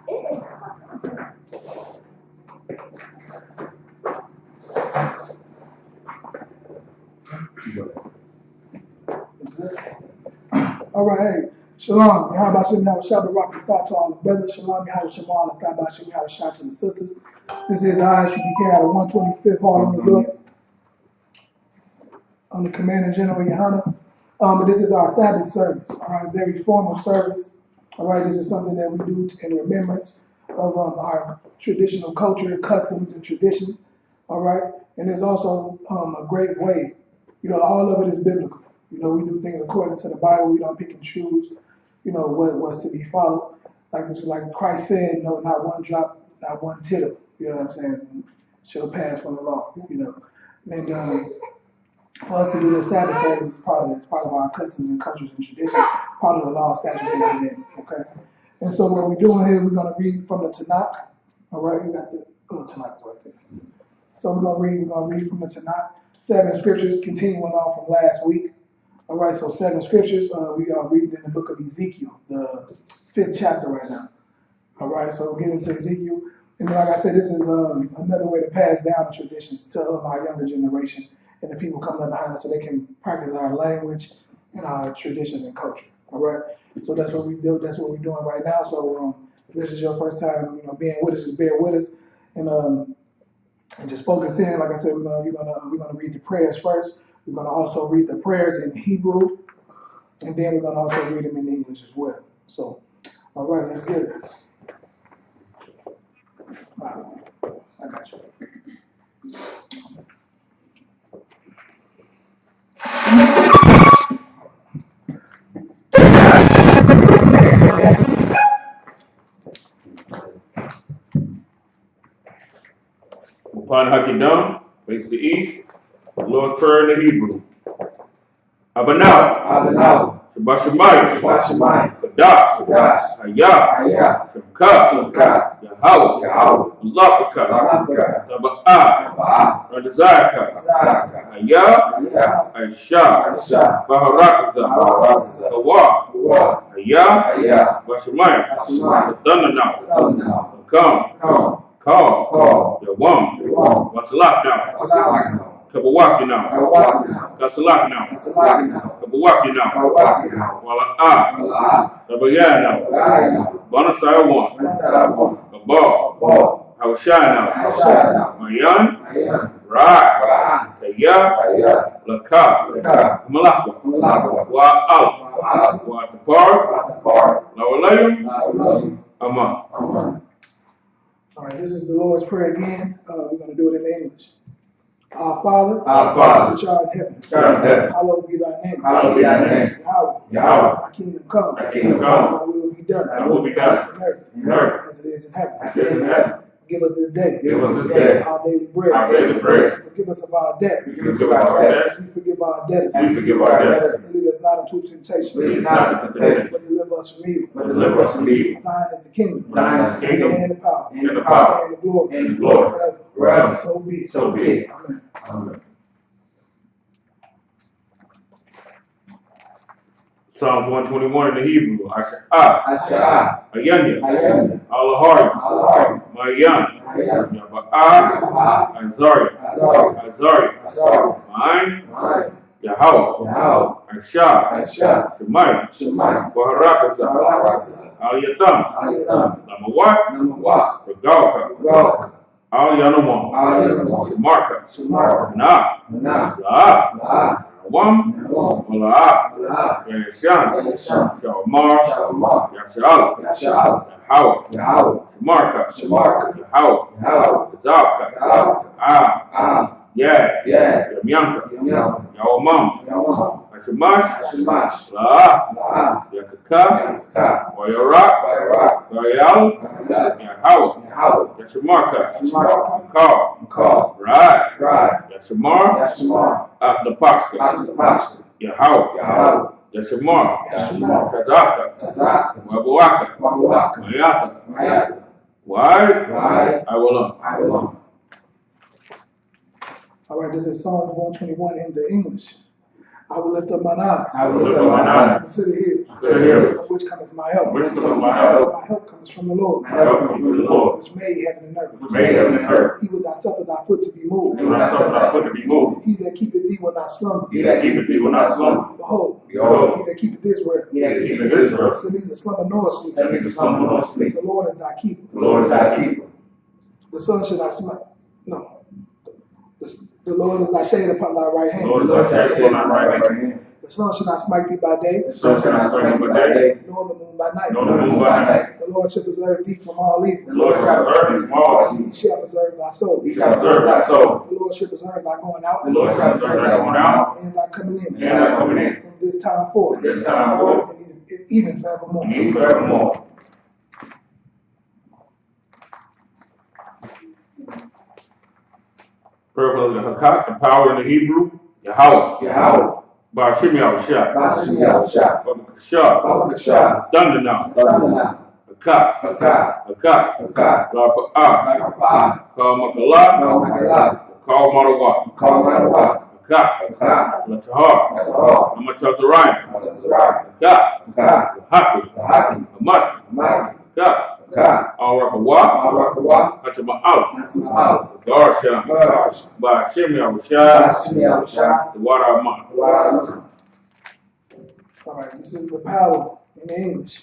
All right, hey, Shalom. How about you? Have a Shabbat rocket thought to all the brothers. Shalom. How about you? How about you? Have a shot to the sisters. This is the I.S.U.P.K out of 125th Hall in New York. I'm the Commander General Yahanna. But this is our Sabbath service. All right, very formal service. All right, this is something that we do in remembrance of our traditional culture, customs, and traditions. All right, and there's also a great way. You know, all of it is biblical. You know, we do things according to the Bible. We don't pick and choose, you know, what's to be followed. Like Christ said, no, not one drop, not one tittle. You know what I'm saying? Shall pass from the law. You know, and for us to do this Sabbath service is part of our customs and cultures and traditions, part of the law, statutes, and commandments. Okay. And so what we're doing here, we're going to read from the Tanakh. All right, we got the Tanakh right there. So we're going to read from the Tanakh 7 scriptures, continuing on from last week. All right, so 7 scriptures. We are reading in the book of Ezekiel, the 5th chapter right now. All right, so we'll get into Ezekiel. And like I said, this is another way to pass down the traditions to our younger generation and the people coming up behind us so they can practice our language and our traditions and culture. All right, so that's what we do. That's what we're doing right now. So if this is your first time, you know, being with us, just bear with us. And just focus in. Like I said, we're gonna read the prayers first. We're going to also read the prayers in Hebrew, and then we're going to also read them in English as well. So, all right, let's get it. All right, I got you. Upon Hakidam, face the east, the Lord's Prayer in the Hebrew. Abanau, Shabbat Shemayim, Kadash, Hayah, Shamka, Yahweh, Alapaka, Taba'ah, Radazaka, Hayah, I.S.U.P.K, Baharakaza, Kawa, Hayah, Bashemayim, Dananau, Come, Call, Yawam, Watsalak now. Kabawaki now. Gatsalak now. Kabawaki now. Wala Tabayah now. Bonasai one. Kabal. Hawashai now. Mayan. Ra. Kaya. Laka. Malaka. Wa Tapar. Lawalayum. Ama. All right, this is the Lord's Prayer again. We're going to do it in English. Our Father, which art in heaven, hallowed be thy name. Yahweh, thy kingdom come. Thy will be done. On earth, as it is in heaven. Give us this day our daily bread. Forgive us of our debts, as we forgive our debtors. And lead us not into temptation, but deliver us from evil. For thine is the kingdom, and the power, and the glory, forever. So be it. Amen. Psalms 121 in the Hebrew. Asha, Ayanya, Alahari, Mayan, Yaba'ah, Azari, Ma'ain, Yahweh, Aisha, Shemayim, Baharakaza, Al-Yatam, Lamawat, Regalka, Al-Yanamon, Shamarka, Nah, Wam, Mala'ah, Yanishan, Shalmar, Yashala, Yahweh, Shamarka, Yahweh, Zalka, Yamyanka, Yawamam, Ashamash, La'ah, Yakaka, Wayarak, Wayal, Yahweh, Yashamarka, Call, Right, Yashamar, After Yahweh, Yashamar, Tazaka, Wabawaka, Mayata. Why? I will All right, this is Psalms 121 in the English. I will lift up mine eyes I will lift up mine eyes unto the hills, to the hills, from which cometh my help. which cometh my help. My help comes from the Lord, My help comes from the Lord, which made heaven and earth. which made heaven and earth. He will not suffer thy foot to be moved. He will not suffer thy foot to be moved. He that keepeth thee will not slumber. He that keepeth thee will not slumber. Behold, Behold, he that keepeth Israel he that keepeth Israel shall neither slumber nor sleep. shall neither slumber nor sleep. The Lord is thy keeper. The Lord is thy keeper. The sun shall not smite. No. The Lord is thy shade upon thy right The hand. Lord is thy shade upon thy right hand. The sun shall not smite thee by day, The sun shall not smite thee by day, nor the moon by night. nor the moon by night. The Lord shall preserve thee from all The evil. Lord shall preserve thee from all He evil. shall preserve thy soul. He shall preserve thy soul. The Lord shall preserve thy going out The Lord shall preserve thy going out and thy coming in and thy coming in. from this time forth, This time forth, and even forevermore. and even forevermore. Purple of the Hakak, the power in the Hebrew, Yahweh. Yahweh. Bashim Yahushua. Bashim Yahushua. Babakashah. Babakashah. Dundanah. Dundanah. Hakak. Hakak. Hakak. Hakak. Rapa'ah. Rapa'ah. Kalmakala. Kalmakala. Kalmarawa. Kalmarawa. Hakak. Hakak. Latahar. Latahar. Amatazarayim. Matazarayim. Hakak. Hakak. Haki. Haki. Amati. Maki. Hakak. Hakak. Al-Rakawa. Al-Rakawa. Hatama'al. Hatama'al. Garsha. Garsha. Bashim Yahushua. Bashim Yahushua. The water of man. All right, this is the power in English.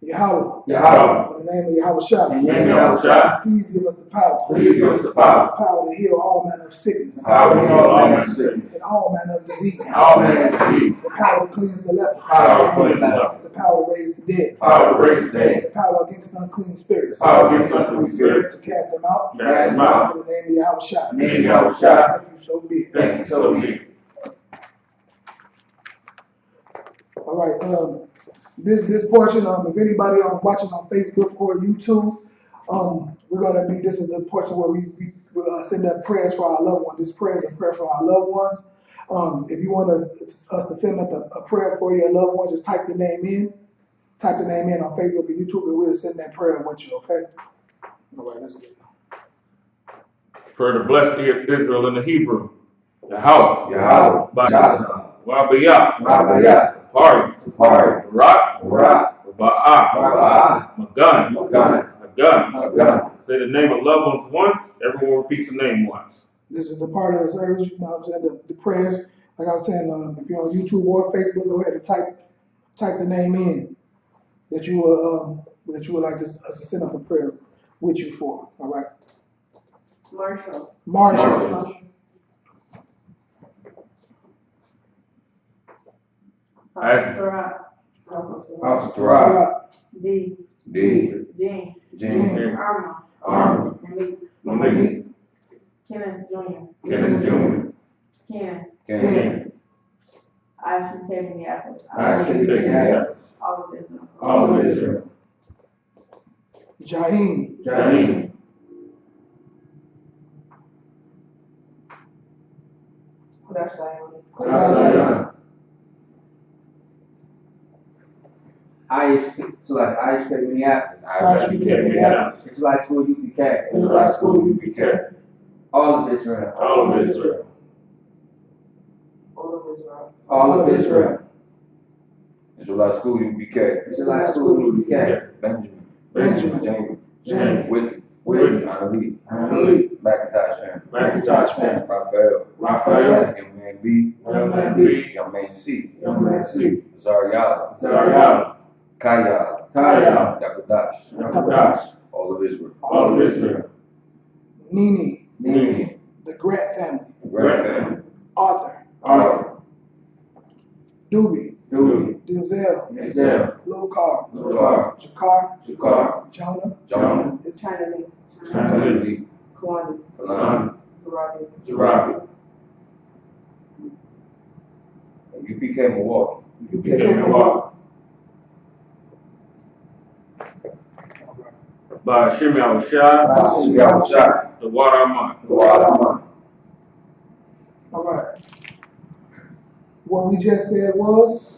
Yahweh. Yahweh. In the name of Yahushua. In the name of Yahushua. Please give us the power. Please give us the power. The power to heal all manner of sickness. The power to heal all manner of sickness. And all manner of disease. And all manner of disease. The power to cleanse the leper. The power to cleanse the leper. The power to raise the dead. The power to raise the dead. The power against unclean spirits. The power against unclean spirits. To cast them out. To cast them out. In the name of Yahushua. In the name of Yahushua. Thank you, so be it. Thank you, so be it. All right, this portion, if anybody watching on Facebook or YouTube, we're gonna be. This is the portion where we send up prayers for our loved ones. This prayer is a prayer for our loved ones. If you want us to send up a prayer for your loved ones, just type the name in. Type the name in on Facebook or YouTube, and we'll send that prayer with you. Okay. All right, let's get it. For the blessed Israel in the Hebrew, Yahweh. Yahweh. Bashim. Rabiyah. Rabiyah. Party. Party. Rak. Rak. Ba'ah. Ba'ah. Magun. Magun. Magun. Magun. Say the name of loved ones once, everyone repeats the name once. This is the part of the service, you know, the prayers. Like I was saying, if you're on YouTube or Facebook, go ahead and type the name in that you would like us to send up a prayer with you for. All right. Marshall. Marshall. Astra. D. D. Gene. Gene. Arma. Malik. Kenneth Jr. Kevin Jr. Ken. Ken. I.S.U.P.K. Minneapolis. I.S.U.P.K. All of Israel. All of Israel. Jaheen. Jaheen. I.S.U.P.K. Minneapolis. I.S.U.P.K. Minneapolis. Israelite School U.P.K. Israelite School U.P.K. All of Israel. All of Israel. All of Israel. All of Israel. Israelite School U.P.K. Israelite School U.P.K. Benjamin. James. Whitney. Ali. McIntosh family. Raphael. Young man B. Young man C. Zariah. Kaya. Dakadash. All of Israel. Nini. Nini. The Grant family. Family. Arthur. Doobie. Denzel. Lokar. Jakar. Jonah. It's China Lee. Kawani. Zarabi. U.P.K. Milwaukee. U.P.K. Milwaukee. Bashim Yahushua. The water of man. All right. What we just said was,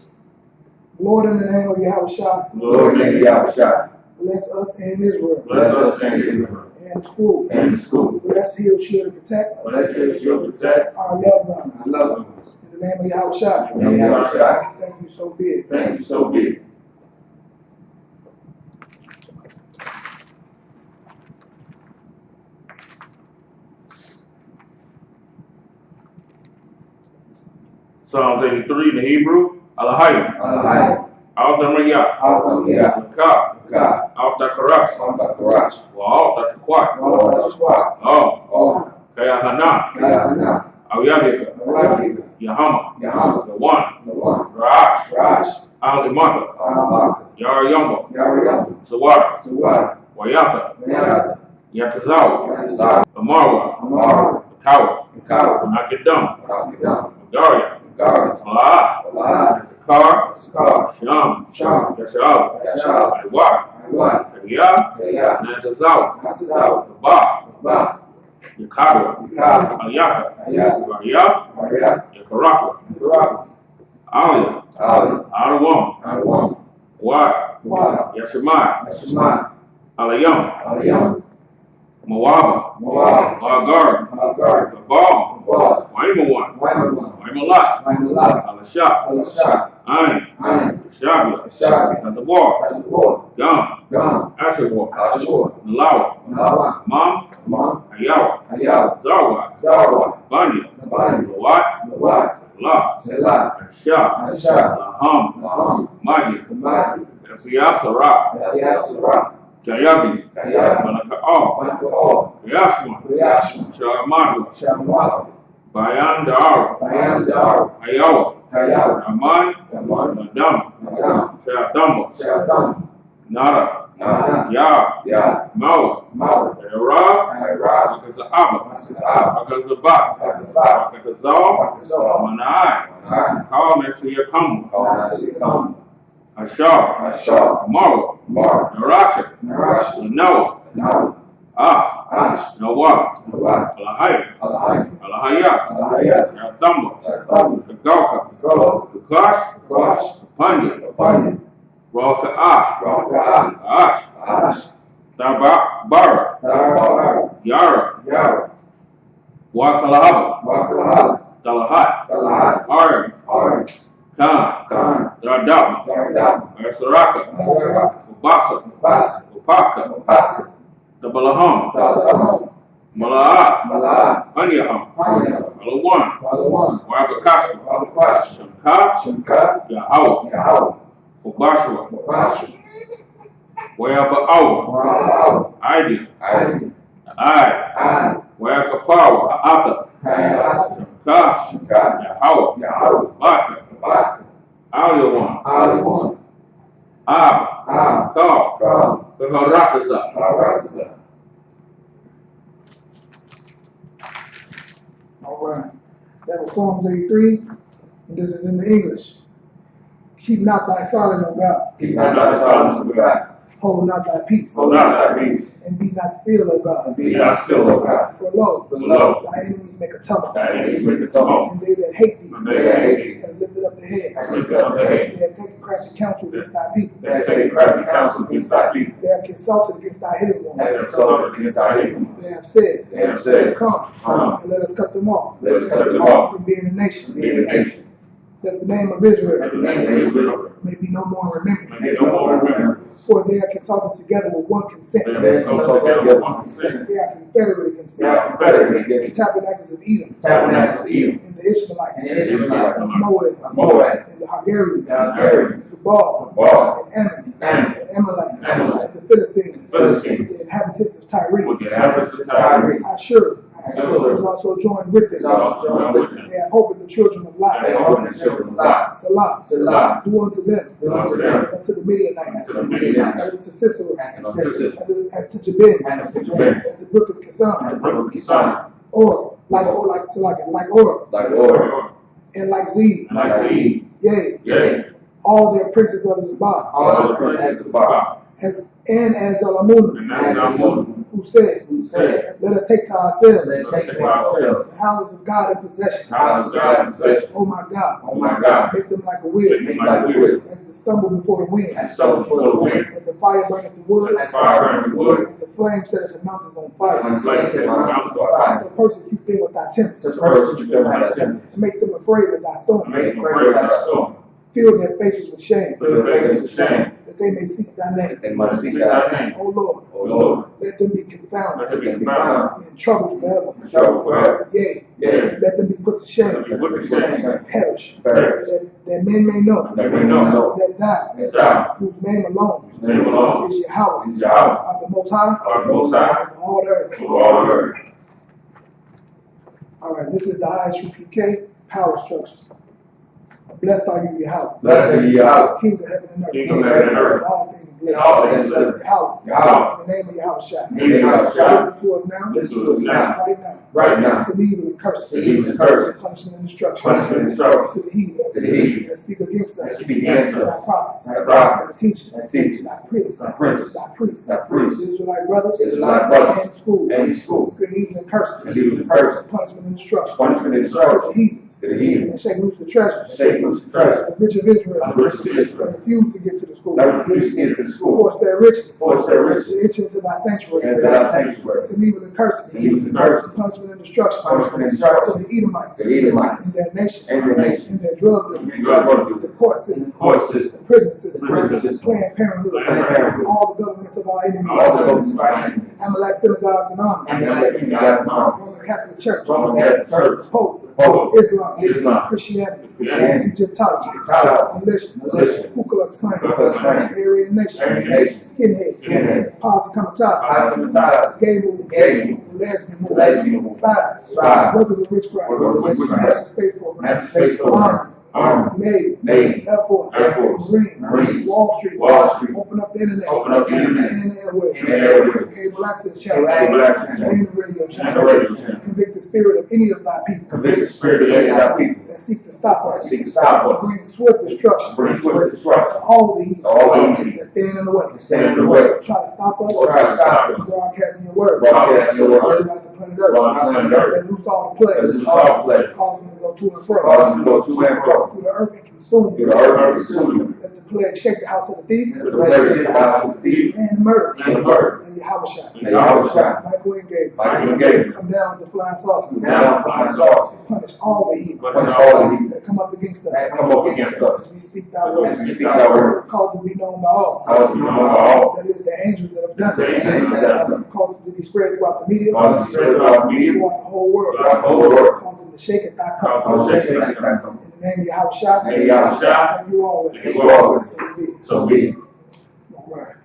Lord, in the name of Yahushua, Lord, in the name of Yahushua, Bless us and Israel. Bless us and Israel. And the school. And the school. Bless, heal, shield, and protect. Bless, heal, shield, protect our loved ones. I love you. In the name of Yahweh. In the name of Yahweh. Thank you, so be it. Thank you, so be it. Psalms 83 in the Hebrew. Alahayim. Alahayim. Alta Maya. Alta Maya. Alta Alta Karash. Alta Karash. Alta SKYPE. Alta SKYPE. Oh. GEN.YAHANNA. GEN.YAHANNA. I.S.U.P.K. Yahama. The one. Rash. Al-Imaka. Yar Sawara. Wayata. Yatazal. Amarwa. The Cow. Nakidam. Daria. Salah. Sham. Yashal. Kariya. Natazal. Ba. Yakadwa. Aliyaka. Maria. Yakaraka. Alia. Adawam. Wad. Yashimai. Alayam. Mawaba. Magar. Gabal. Waimawan. Waimalat. Alashap. Ain. Shabia. Tatabar. Gam. Ashawar. Nalawa. Mam. Ayawa. Zarwa. Banya. Lawat. Selah. Ashab. Laham. Magi. Siyasara. Jayabi. Malaka'al. Yashma. Shamadwa. Bayan Dar. Ayawa. Aman. Nadam. Shadamba. Nara. Ya. Mawa. Arab. Akazahaba. Akazabak. Manai. Kal Mesiyakamu. Ashar. Mara. Narasha. Noah. Nawab. Alahaya. Yatamba. Gauka. Kukash. Panya. Raka'a. Ash. Tabara. Yara. Wakalahaba. Talahat. Arab. Khan. Dardab. Saraka. Ubasa. Upaka. Tabalaham. Mala'at. Anyaham. Alawan. Wabakashwa. Shamka. Yahawah. Ubashwa. Wayaba'awa. Aidi. Ai. Wayakapawa. Ata. Shamka. Yahawah. Baka. Aliyawan. Ab. Kal. Beharakaza. All right. That was Psalms 83, and this is in the English. Keep not thy silence, O God. Keep not thy silence, O God. Hold not thy peace. Hold not thy peace. And be not still, O God. And be not still, O God. For lo, thy enemies make a tumult. Thy enemies make a tumult. And they that hate thee And they that hate thee have lifted up the head. have lifted up their head. They have taken crafty counsel against thy people. They have taken crafty counsel against thy people. They have consulted against thy hidden ones. They have consulted against thy hidden ones. They have said, Come, and let us cut them off let us cut them off from being a nation. from being a nation. That the name of Israel That the name of Israel may be no more remembered. may no more remembered. For they are consulted together with one consent. They have consulted together with one consent. They are confederate against They are confederate the against tabernacles of Edom, tabernacles of Edom, and the Ishmaelites, and the Israelites, of Moab, Moab, and the Hagarians, and the Arabs, the Baal, Baal, and Ammon, Ammon, and Amalek, Amalek, and the Philistines, Philistines, with the inhabitants of Tyre. with the inhabitants of Tyre. I.S.U.P.K. I.S.U.P.K. was also joined with them. They have hope in the children of They Lot. opened the children of Lot. Salah. Do unto them, Do unto them, and to the Midianites, to the Midianites, and to Sisera, and to Sisera, as to Jabin, and to Jabin, and the brook of and the Kison, brook of Kison, or like Or, like Or, and like Zeb, and like Zeb, yea, all their princes of Zabah, all the princes of Baal, and as Zalamunna, and as Ammon, who said, Let let us take to ourselves take ourselves the houses of God in possession. houses of God in possession. Oh my God, Oh my God, make them like a wheel, make like a wheel, as the stumble before the wind, and stumble before the wind, as the fire burneth the wood, and fire burning the wood, and the flame setteth the mountains on fire. and flames set the mountains on fire. So persecute them with thy To tempest, persecute them with thy tempest, and make them afraid with thy storm. make them afraid of thy storm, Fill their faces with shame, fill their faces with shame, that they may seek thy name. that they might seek thy name. O Lord, O Lord, let them be confounded, let them be found in trouble forever. in trouble forever. Yea, Yea, let them be put to shame, let them be put to shame, and perish, perish, that men may know that we know that thou, that thou, whose name alone whose name alone is Yahweh, is Yahweh, are the Most High are the Most High of all the earth. of all the earth. All right, this is the I.S.U.P.K power structures. Blessed are you, Yahweh, Blessed are you, Yahweh, King of heaven and earth, King of heaven and and earth, all things and living. all things living. Yahweh, Yahweh, in the name of Yahweh Shai. in the name of Yahweh, Listen to us now, listen to us now, right now, right now, to evil and curses, to evil and curses, to punishment and destruction, punishment and destruction, to the heathen to the heathen that speak against that us, speak against thy us, prophets, thy prophets, thy teachers, thy teachers, thy princes, thy princes, thy priests, thy priests, Israelite brothers, Israelite brothers, and school, and the schools, speak evil and curses, and evil and curses, punishment and destruction, punishment and to the destruction, heathens, to the heathen, and shake loose the treasures, shake loose the treasure, the rich of Israel, of the rich of that Israel, refuse to get to the school, that refuse to get to the school, force their riches, force their riches, to enter into thy sanctuary, and thy sanctuary, to evil and curses, and evil and curses, punishment and destruction, punishment and to destruction, the Edomites, to the Edomites, in their nations, and their nations, in their drug and dealers, drug dealers, the court system, court the system, prison system, prison system, Planned Parenthood, Planned Parenthood, all the governments of our enemies, all the governments of our enemies, Amalek synagogues and armies, and the election of God's arms, Roman Catholic Church, Roman Catholic Church, Pope, Pope, Islam, Islam, Christianity, Christianity, Egyptology, Egyptology, militia, militia, Ku Klux Klan, Ku Klux Klan, Aryan Nation, Aryan Nation, Skinheads, Skinheads, Posse Comitatus, Comitatus, Gay Movement, Gay Movement, the Lesbian the Lesbian Movement, Movement, Spies, Spies, Workers of Witchcraft, Workers of Witchcraft, Master Space Program, Master Space Program, Army, Navy, Navy, Air Force, Air Force, Marine, Wall Street, Wall Street, open up the internet, open up the internet, and the airwaves, and the airwaves, cable access channel, cable access channel, and the radio and the channel. radio channel. Convict the spirit of any of thy people Convict the spirit of any of our people that seeks to stop that us, seek to stop us, bring swift destruction bring swift to destruction all the heathen to all the enemies that stand in the way, that stand in the way, that try to stop us, or try to stop us, broadcasting your word broadcasting your word throughout the planet Earth, throughout the planet Earth, that loose all the that plagues, is all plagues, cause them to go to and fro cause them to go to and fro, through the earth and consume through them. the earth and consume them, Let the plague shake the house of the thief that the plague shake the house of the thief and the murder and the murder, and Yahweh Shai. and Yahweh Shai, Michael and Gabriel, Michael and Gabriel, come down with the flying saucers down upon us all, and punish all the heathen punish all the heathen that come up against us that come up against as us, we speak thy as word. we speak our word, Cause it to be known by all cause we know by all, that it is the angels that have done the it. angels that have done, Cause it to be spread throughout the media, cause us to spread throughout the media, throughout the whole world. throughout the whole world, Cause them to shake at thy cause comfort. us to shake like that come. In the name of Yahweh Shai, And Yahweh Shai, thank you always. thank you always. So be it. So be it. All right.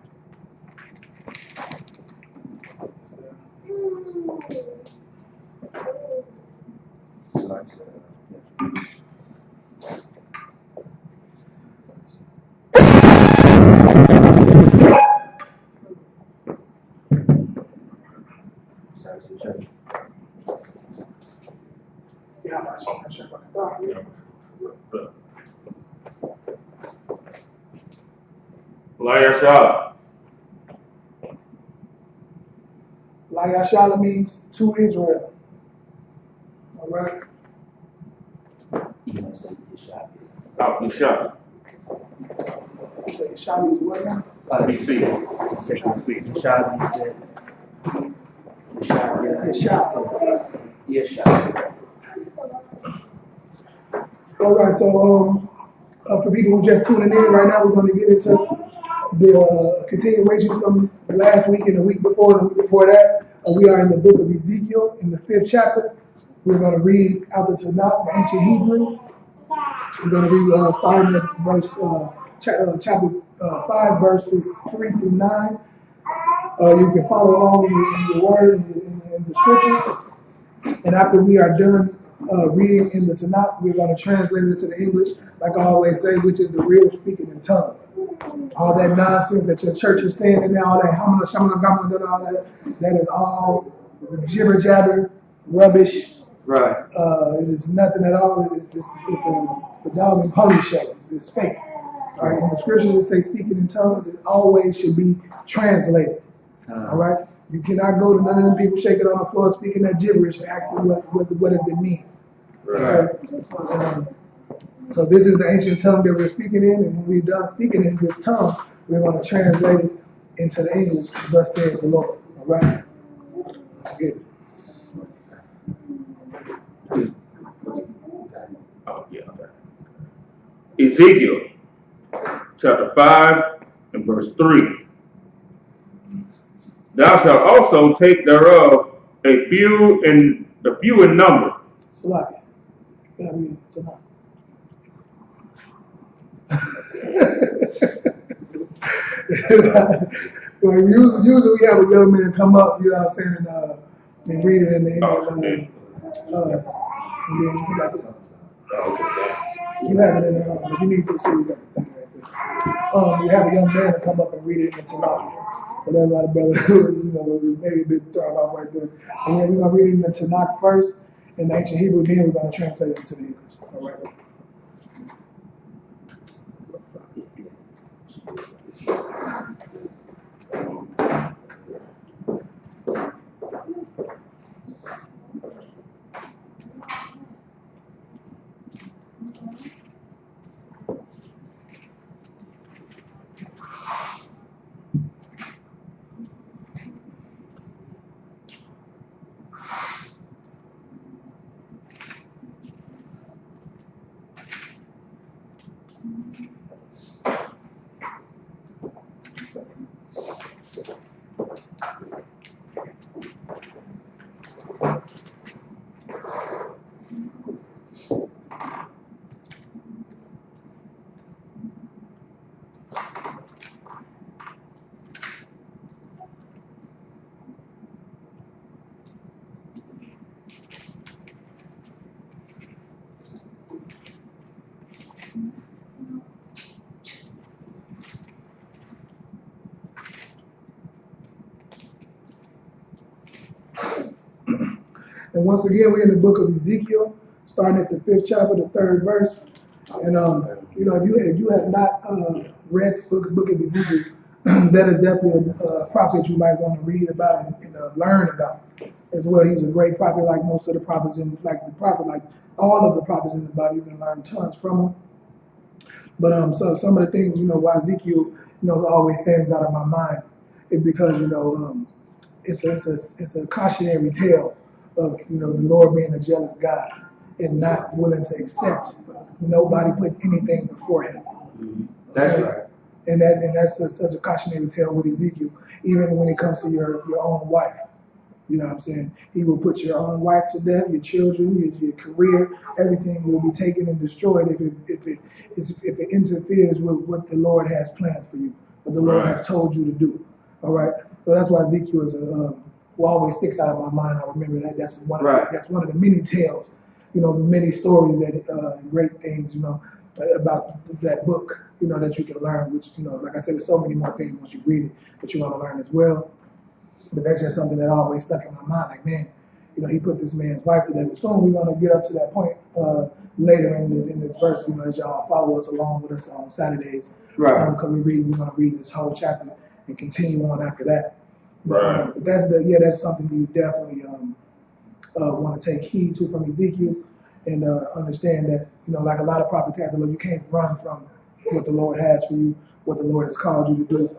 Yahweh Shai, check back it out. I.S.U.P.K. SHALAM means to Israel. All right. Out the shop. You say SHALAM is what now? All right, so for people who just tuning in right now, we're going to get into the continuation from last week and the week before and the week before that. We are in the book of Ezekiel in the 5th chapter. We're going to read out the Tanakh, the ancient Hebrew. We're going to read starting at verse chapter 5, verses 3 through 9. You can follow along in your word in the scriptures. And after we are done reading in the Tanakh, we're going to translate it into the English, like I always say, which is the real speaking in tongues. All that nonsense that your church is saying in there, all that hamana, shamana, gamana, all that is all jibber jabber, rubbish. Right. It is nothing at all. It's a dog and pony show. It's fake. All right. In the scriptures, it says speaking in tongues. It always should be translated. All right. You cannot go to none of them people shaking on the floor speaking that gibberish and ask them what does it mean. Right. Okay? So this is the ancient tongue that we're speaking in, and when we're done speaking in this tongue, we're going to translate it into the English, thus says the Lord. All right? That's good. Oh, yeah, okay. Ezekiel chapter 5 and verse 3. Thou shalt also take thereof a few in number. Salaki. Yeah, read it tonight. Well, usually we have a young man come up, you know what I'm saying, and read it in the and then you got the, you have it in the if you need this, you got the thing right there. You have a young man to come up and read it in the Tanakh. But there's a lot of brothers who, maybe a bit thrown off right there. And then we're gonna read it in the Tanakh first, in the ancient Hebrew, then we're gonna translate it into the English. All right. And once again, we're in the book of Ezekiel, starting at the 5th chapter, the 3rd verse. And if you have not read the book of Ezekiel, that is definitely a prophet you might want to read about and learn about as well. He's a great prophet, like most of the prophets like all of the prophets in the Bible. You can learn tons from him. But so some of the things, why Ezekiel, always stands out of my mind is because it's a cautionary tale of the Lord being a jealous God and not willing to accept nobody put anything before him. That's Okay? right. And that's such a cautionary tale with Ezekiel, even when it comes to your own wife. You know what I'm saying? He will put your own wife to death, your children, your career, everything will be taken and destroyed if it interferes with what the Lord has planned for you, what the Lord has told you to do. All right. So that's why Ezekiel is who always sticks out of my mind. I remember that. That's one of the many tales, many stories that great things, about that book, that you can learn. Which like I said, there's so many more things once you read it that you want to learn as well. But that's just something that always stuck in my mind. Like, man, he put this man's wife to death. Soon we're going to get up to that point later in this verse, as y'all follow us along with us on Saturdays. Right. Because we're going to read this whole chapter and continue on after that. Right. But that's something you definitely want to take heed to from Ezekiel and understand that, like a lot of prophets have, you can't run from what the Lord has for you, what the Lord has called you to do.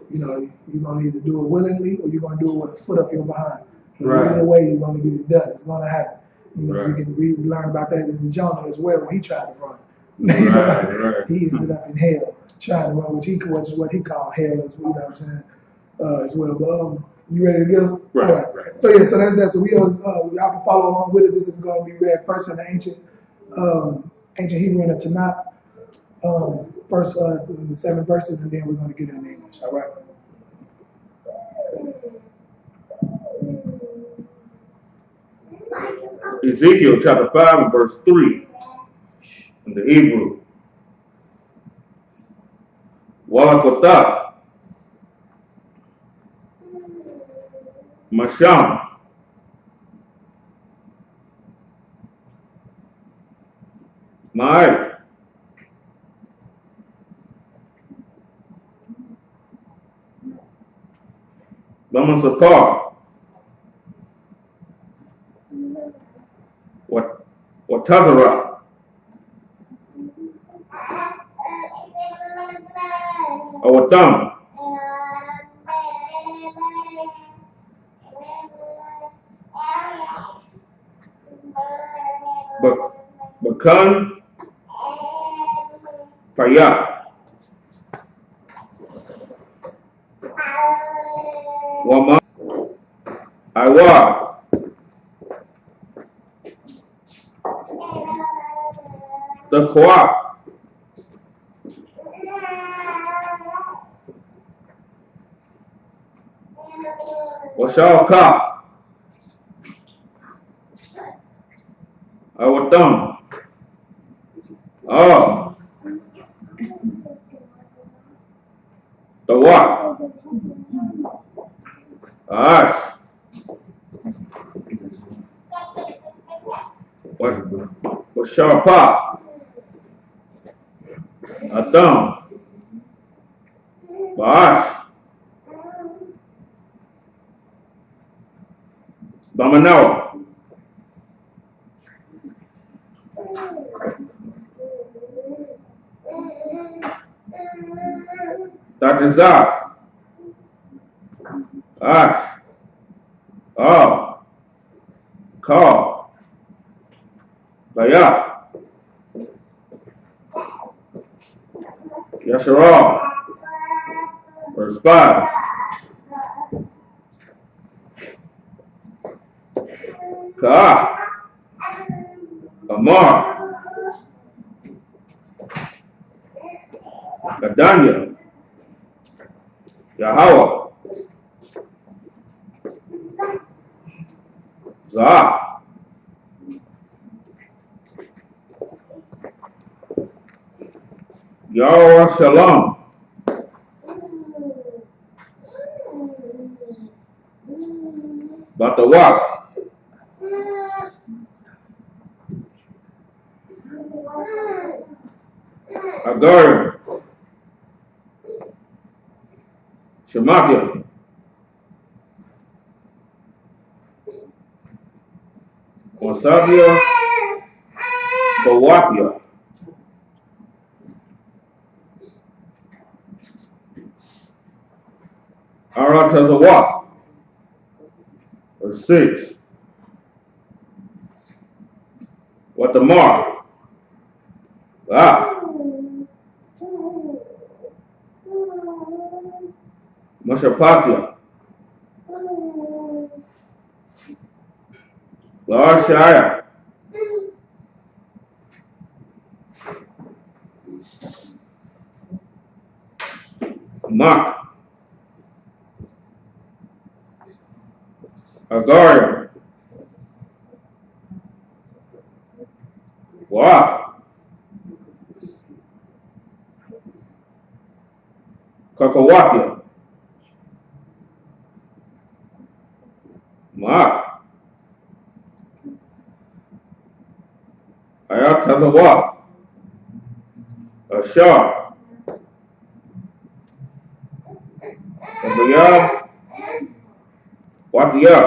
You're going to either do it willingly or you're going to do it with a foot up your behind. But either way, you're going to get it done. It's going to happen. You can learn about that in Jonah as well when he tried to run. He ended up in hell trying to run, which is what he called hell, as what saying, as well. But you ready to go? Right. All right. So so that's that. So y'all can follow along with it. This is going to be read first in the ancient Hebrew and the Tanakh. First 7 verses, and then we're going to get it in English. All right. Ezekiel chapter 5 and verse 3 in the Hebrew. Walakotah Masham Ma'ai Lamasapar Tazara, Thumb, Bakan, Paya, Wama, Iwa, the Kwa, Washalka, Thumb, Oh, the what? Ash, Washalpa, Thumb, Bash, Bamanawa, Tatizak, Ash, Oh, Call, Bayah, Yasharal, Respond, Ka, Amar, Adanya, Yahweh, Zah, Yahweh Shalom, Batawak, Agarim, Shemakia, Wasabia, Bawakia, Aratazawak, or 6, Watamar, Mashapatia, Larshaya, Mak, Agarim, Waf, Kakawakia, Mak, Ayatazawak, Ashar, Sabaya, Watia,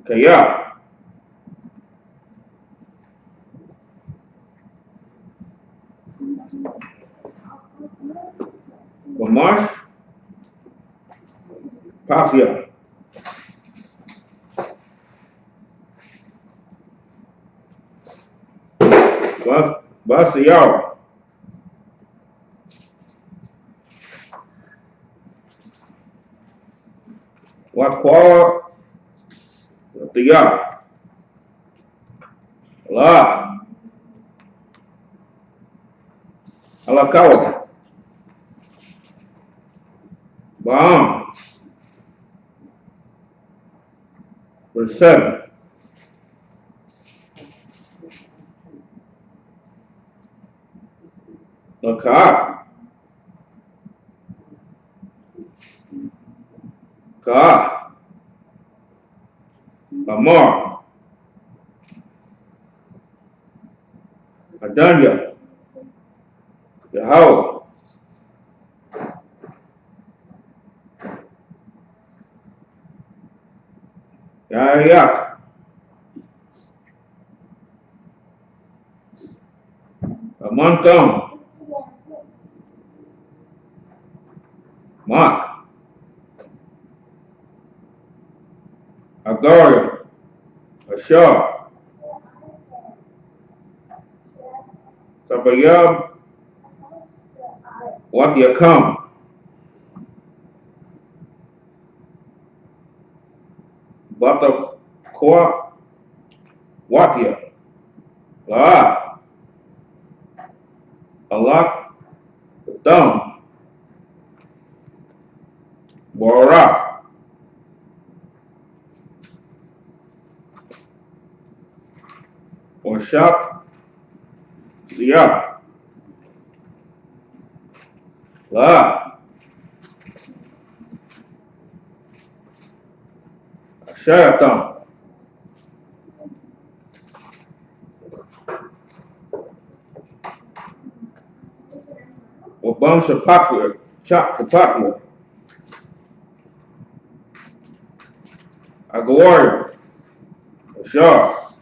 Kaya, Bamash, Pasia, Basiyaw, Wakwa, Tia, La, Alakawa, Baam, verse 7, Laka, Ka, Amar, Adanya, Yahweh, Yayak. Amantam. Mark. Agario. Ashar. Sabayab. Watyakam. Batak Kwa. Watya. La. Alak. Thumb. Bora. Or shop. Siap. La. Sheratham. Or bunch of popular. Chop the popular. Agorio. Ashar.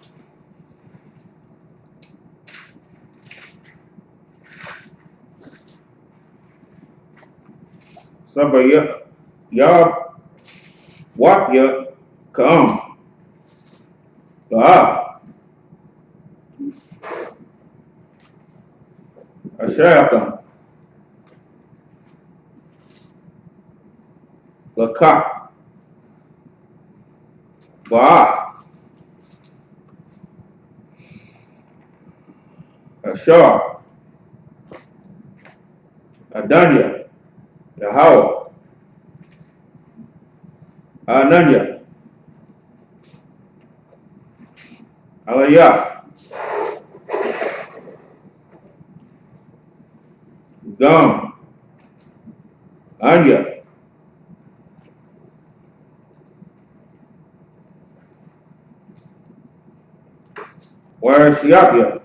Sabaya. Yab. Watya. Come. La. Asheratham. Lakak. Ba. Ashar. Adanya. Yahweh. Ananya. Aliyah. Gum. Anya. Where is Ethiopia?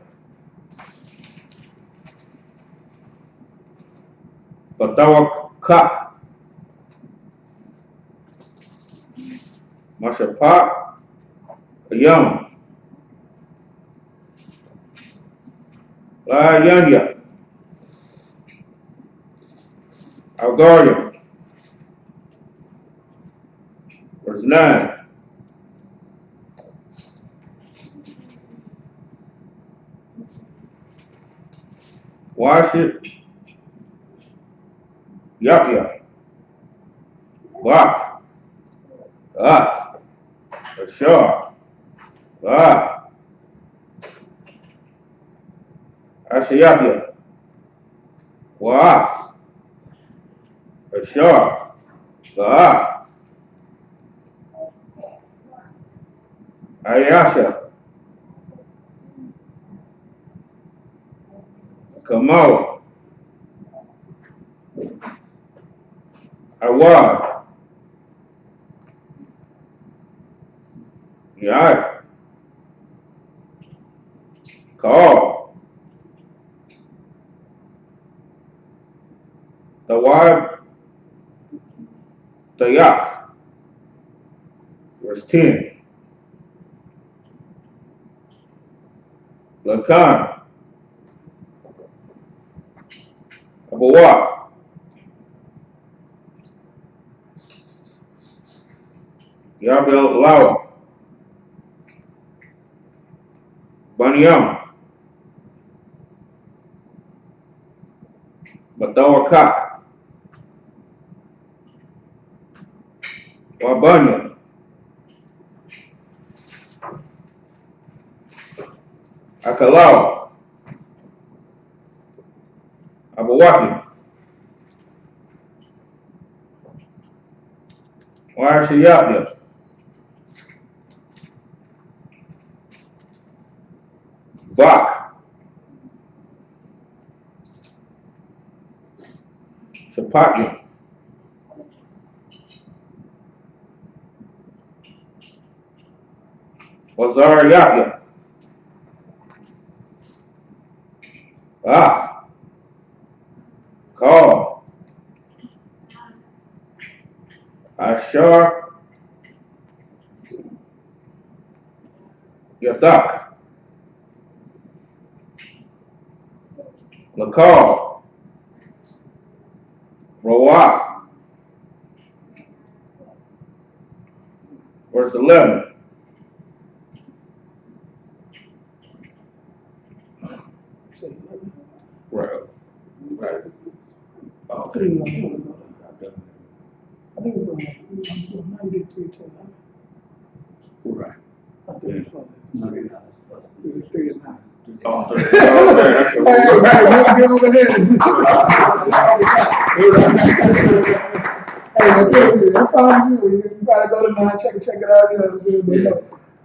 Batawa Kak. Mashapak. Yum. La Yanya. Algoria. Verse 9. Worship. Yapia. Bak. Ah. Ashar. Ah. Ashayapia. Wa. Ashar. Ah. Ayasha. Kamal. Awad. Yai. Call. Tawad. Tayak. Verse 10. Lakan. Abawak. Yabel Lawa. Banyam. Batawakak. Wabanya. Akalawa. Abawaki. Warshayapya. Bak. Shapatya. Wazarayapya. Ah. Call. Ashar. Yathak. Lakal. Roak. Verse 11. Right. Right. I think it was 93 to Right. I think it was 39. Oh, 39. Hey, that's fine. You gotta go to 9, check it out, you know what I'm saying? But no,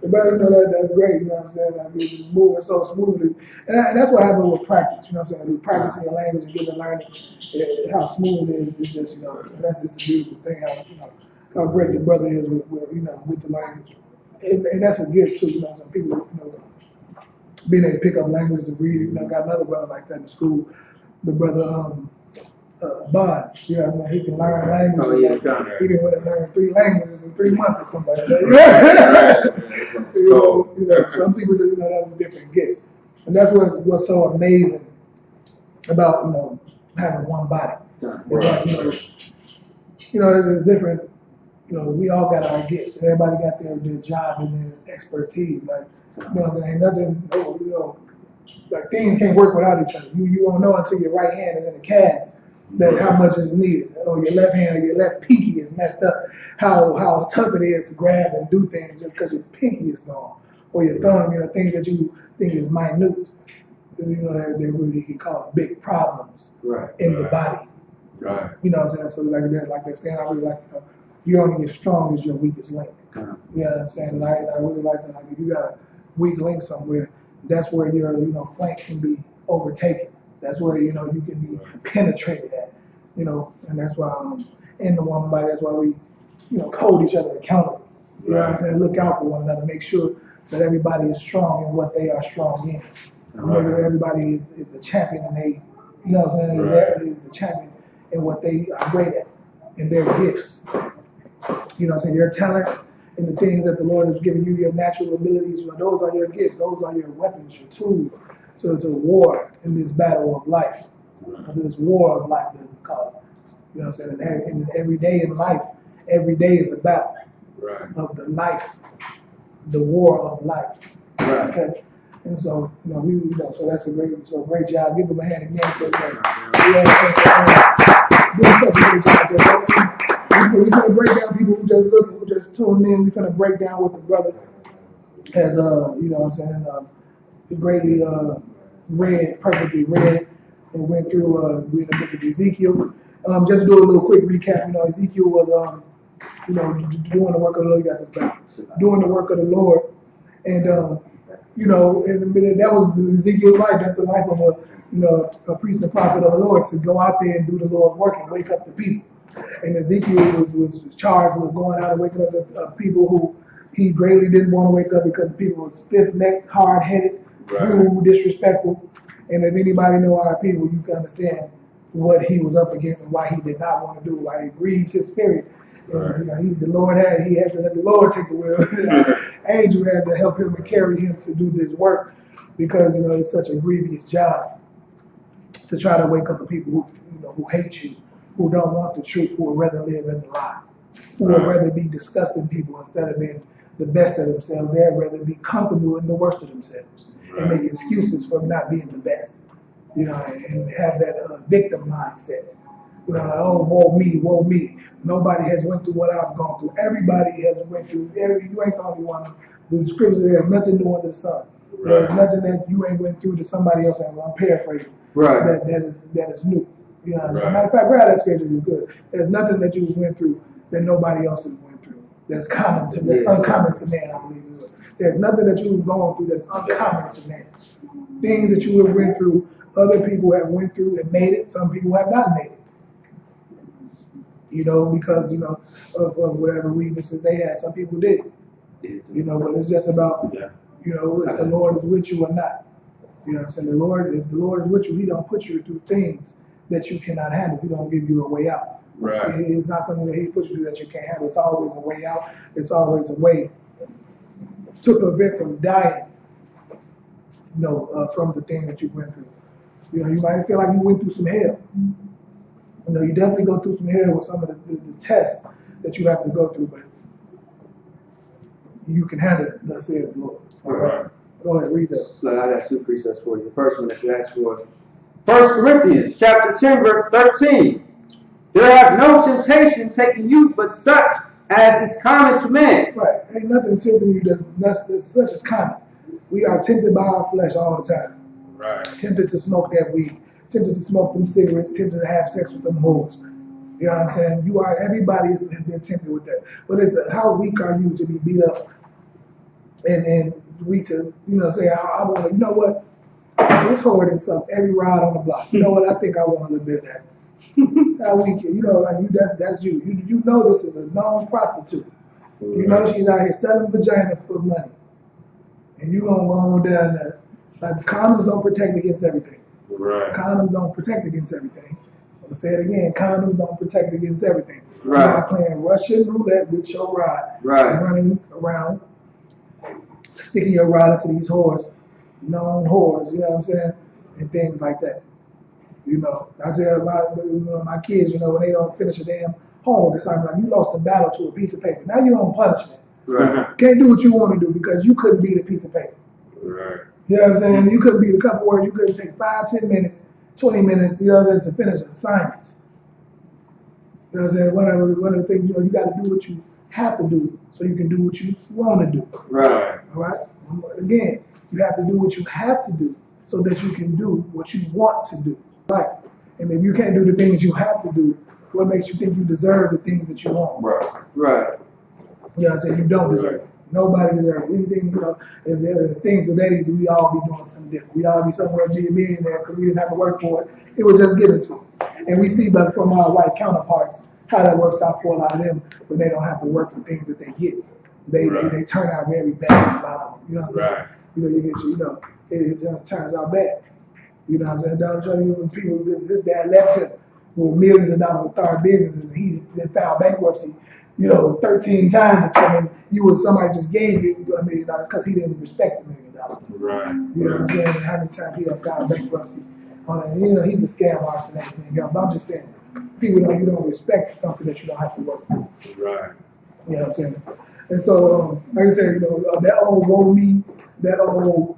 the brother know that's great, you know what I'm saying? I mean, moving so smoothly. And that's what happens with practice, you know what I'm saying? With practicing your language and getting to learning how smooth it is, it's just, you know, that's just a beautiful thing, how, you know, how great the brother is with you know, with the language. And that's a gift too, you know, some people, you know, being able to pick up languages and read, you know, got another brother like that in school, the brother, Bond, you know what I'm saying? He can learn language. Oh, yeah, He didn't want to learn 3 languages in 3 months or something like that. You know, some people just, you know, that was different gifts. And that's what's so amazing about, you know, having one body. It's like, you know, it's different. You know, we all got our gifts. Everybody got their job and their expertise. Like, you know, there ain't nothing, you know, like things can't work without each other. You won't know until your right hand is in the cast that how much is needed. Or your left hand or your left pinky is messed up. How tough it is to grab and do things just because your pinky is long. Or your thumb, you know, things that you think is minute. You know, that we can call big problems in the body. Right. You know what I'm saying? So like they're saying, I really like, you know, you're only as strong as your weakest link. You know what I'm saying? Like, I really like that. Like, if you got a weak link somewhere, that's where your, you know, flank can be overtaken. That's where, you know, you can be penetrated at. You know, and that's why in the woman body, that's why we, you know, hold each other accountable. You know what I'm saying? Look out for one another. Make sure that everybody is strong in what they are strong in. Remember, everybody is the champion and they, you know what I'm saying? Everybody is the champion in what they are great at, in their gifts. You know what I'm saying? Your talents and the things that the Lord has given you, your natural abilities, you know, those are your gifts. Those are your weapons, your tools to war in this battle of life, this war of life that we call it. You know what I'm saying? And every day in life, every day is a battle of the life, the war of life. Okay? And so, you know, you know, so that's a great job. Give them a hand again for that. Doing such a great job there. We're trying to break down people who just looking, who just tuned in. We're trying to break down what the brother has, you know what I'm saying, greatly read, perfectly read, and went through, we're in the book of Ezekiel. Just do a little quick recap. You know, Ezekiel was, you know, doing the work of the Lord. You got this back. Doing the work of the Lord. And, you know, and that was the Ezekiel life. That's the life of a priest and prophet of the Lord, to go out there and do the Lord's work and wake up the people. And Ezekiel was charged with going out and waking up the people who he greatly didn't want to wake up because the people were stiff-necked, hard-headed, rude, disrespectful. And if anybody know our people, you can understand what he was up against and why he did not want to do it, why he grieved his spirit. And, you know, he had to let the Lord take the wheel. Angel had to help him and carry him to do this work because, you know, it's such a grievous job to try to wake up the people who, you know, who hate you, who don't want the truth, who would rather live in the lie, who would rather be disgusting people instead of being the best of themselves. They'd rather be comfortable in the worst of themselves and make excuses for not being the best, you know, and have that victim mindset. You know, oh, woe me, woe me. Nobody has went through what I've gone through. Everybody has went through. You ain't the only one. The scripture says there's nothing new under the sun. There's nothing that you ain't went through to somebody else. I'm paraphrasing. That is new. You know, matter of fact, grab that scripture real good. There's nothing that you went through that nobody else has went through. That's uncommon to man, I believe. There's nothing that you've gone through that's uncommon to man. Things that you have went through, other people have went through and made it. Some people have not made it. You know, because, you know, of whatever weaknesses they had. Some people didn't. You know, but it's just about, you know, if the Lord is with you or not. You know what I'm saying? If the Lord is with you, he don't put you through things that you cannot handle. He don't give you a way out. It's not something that he puts you through that you can't handle. It's always a way out. It's always a way to prevent from dying, from the thing that you went through. You might feel like you went through some hell. You definitely go through some hell with some of the tests that you have to go through, but you can handle it, thus says the Lord. All right. Go ahead, read those. So I got two precepts for you. The first one that you asked for. 1 Corinthians chapter 10, verse 13. There hath no temptation taken you but such as is common to man. Right. Ain't nothing tempting you that's such as common. We are tempted by our flesh all the time. Right. Tempted to smoke that weed. Tempted to smoke them cigarettes. Tempted to have sex with them hoes. You know what I'm saying? Everybody has been tempted with that. But how weak are you to be beat up and weak to, say, I want to, you know what? This whore done sucked every ride on the block. You know what? I think I want a little bit of that. How weak, that's you. You know this is a known prostitute. You know she's out here selling vagina for money. And you gonna go on down there. Like, condoms don't protect against everything. Right. Condoms don't protect against everything. I'm gonna say it again. Condoms don't protect against everything. Right. You're not playing Russian roulette with your rod. Right. Running around, sticking your rod into these whores, known whores, you know what I'm saying? And things like that. I tell my kids, when they don't finish a damn homework assignment, like, you lost the battle to a piece of paper. Now you're on punishment. Right. Can't do what you want to do because you couldn't beat a piece of paper. Right. You know what I'm saying? You couldn't beat a couple words. You couldn't take 5, 10 minutes, 20 minutes, to finish an assignment. You know what I'm saying? One of the things, you got to do what you have to do so you can do what you want to do. Right. All right? Again, you have to do what you have to do so that you can do what you want to do. Right? And if you can't do the things you have to do, what makes you think you deserve the things that you want? Right. Right. You know what I'm saying? You don't deserve it. Nobody deserves it. Anything, if there are things with that easy, we all be doing something different. We all be somewhere being millionaires because we didn't have to work for it. It was just given to us. And we see, but from our white counterparts, how that works out for a lot of them when they don't have to work for things that they get. They turn out very bad. A lot of them. You know what I'm saying? Right. It just turns out bad. You know what I'm saying? Donald Trump, people, his dad left him with millions of dollars to start businesses, and he then filed bankruptcy, 13 times. And somebody just gave you $1 million because he didn't respect the $1 million. Right. You know what I'm saying? And how many times he filed bankruptcy? He's a scam artist and everything. But I'm just saying, people you don't respect something that you don't have to work for. Right. You know what I'm saying? And so, like I said, that old woe me, that old,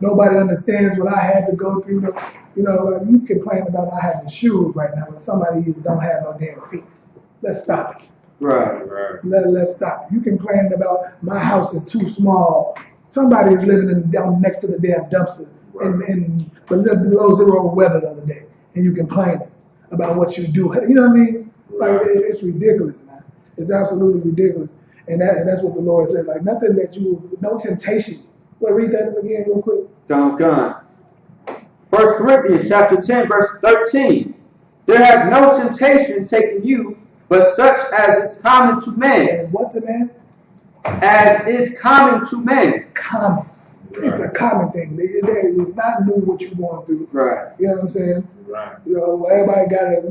nobody understands what I had to go through. Like, you complain about not having shoes right now when somebody don't have no damn feet. Let's stop it. Right. Right. Let's stop it. You complaining about my house is too small. Somebody is living down next to the damn dumpster in below zero weather the other day, and you complaining about what you do. You know what I mean? Like, it's ridiculous, man. It's absolutely ridiculous. And that's what the Lord said. Like, nothing that no temptation. Well, read that again real quick. Don't gun. 1 Corinthians chapter 10, verse 13. There hath no temptation taken you, but such as is common to man. And what to man? As is common to man. It's common. Right. It's a common thing. It's not new what you're going through. Right. You know what I'm saying? Right. Everybody got to,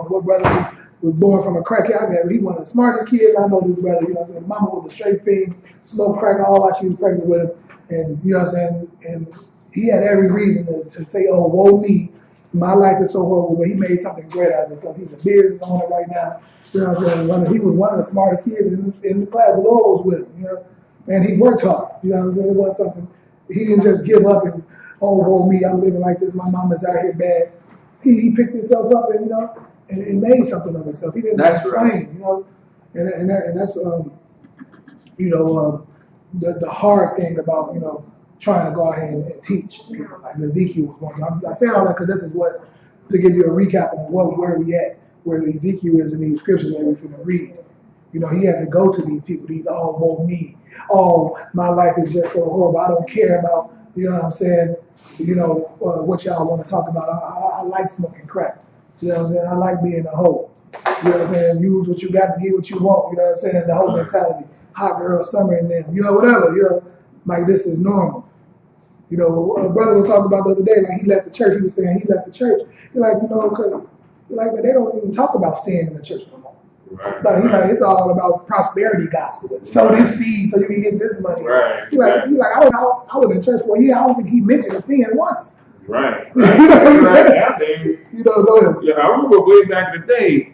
what brother was born from a crackhead. He one of the smartest kids. I know this brother, you know what I'm saying? Mama was a straight fiend, smoked crack all while she was pregnant with him. And, you know what I'm saying? And he had every reason to say, oh, woe me. My life is so horrible, but he made something great out of himself. He's a business owner right now. You know what I'm saying? He was one of the smartest kids in the class. The Lord was with him, And he worked hard. You know what I'm saying? It was something. He didn't just give up and, oh, woe me, I'm living like this. My mama's out here bad. He picked himself up and, and made something of himself. He didn't complain, And that's, the hard thing about, trying to go ahead and teach people, like Ezekiel was going to. I say all that because this is to give you a recap on where we at, where Ezekiel is in these scriptures that we're going to read. He had to go to these people, oh, woe me. Oh, my life is just so horrible. I don't care about, what I'm saying, what y'all want to talk about. I like smoking crack. You know what I'm saying? I like being a hoe. You know what I'm saying? Use what you got to get what you want. You know what I'm saying? The whole mentality. Hot girl summer in them. Whatever. Like this is normal. A brother was talking about the other day, like he left the church. He was saying he left the church. He's like, because but they don't even talk about staying in the church no more. Right. Like, it's all about prosperity gospel. Sow this seed so you can get this money. Right. He like, I don't know. I was in church for a year. I don't think he mentioned sin once. Right. You know what I'm saying? Nowadays, Go ahead. yeah, I remember way back in the day,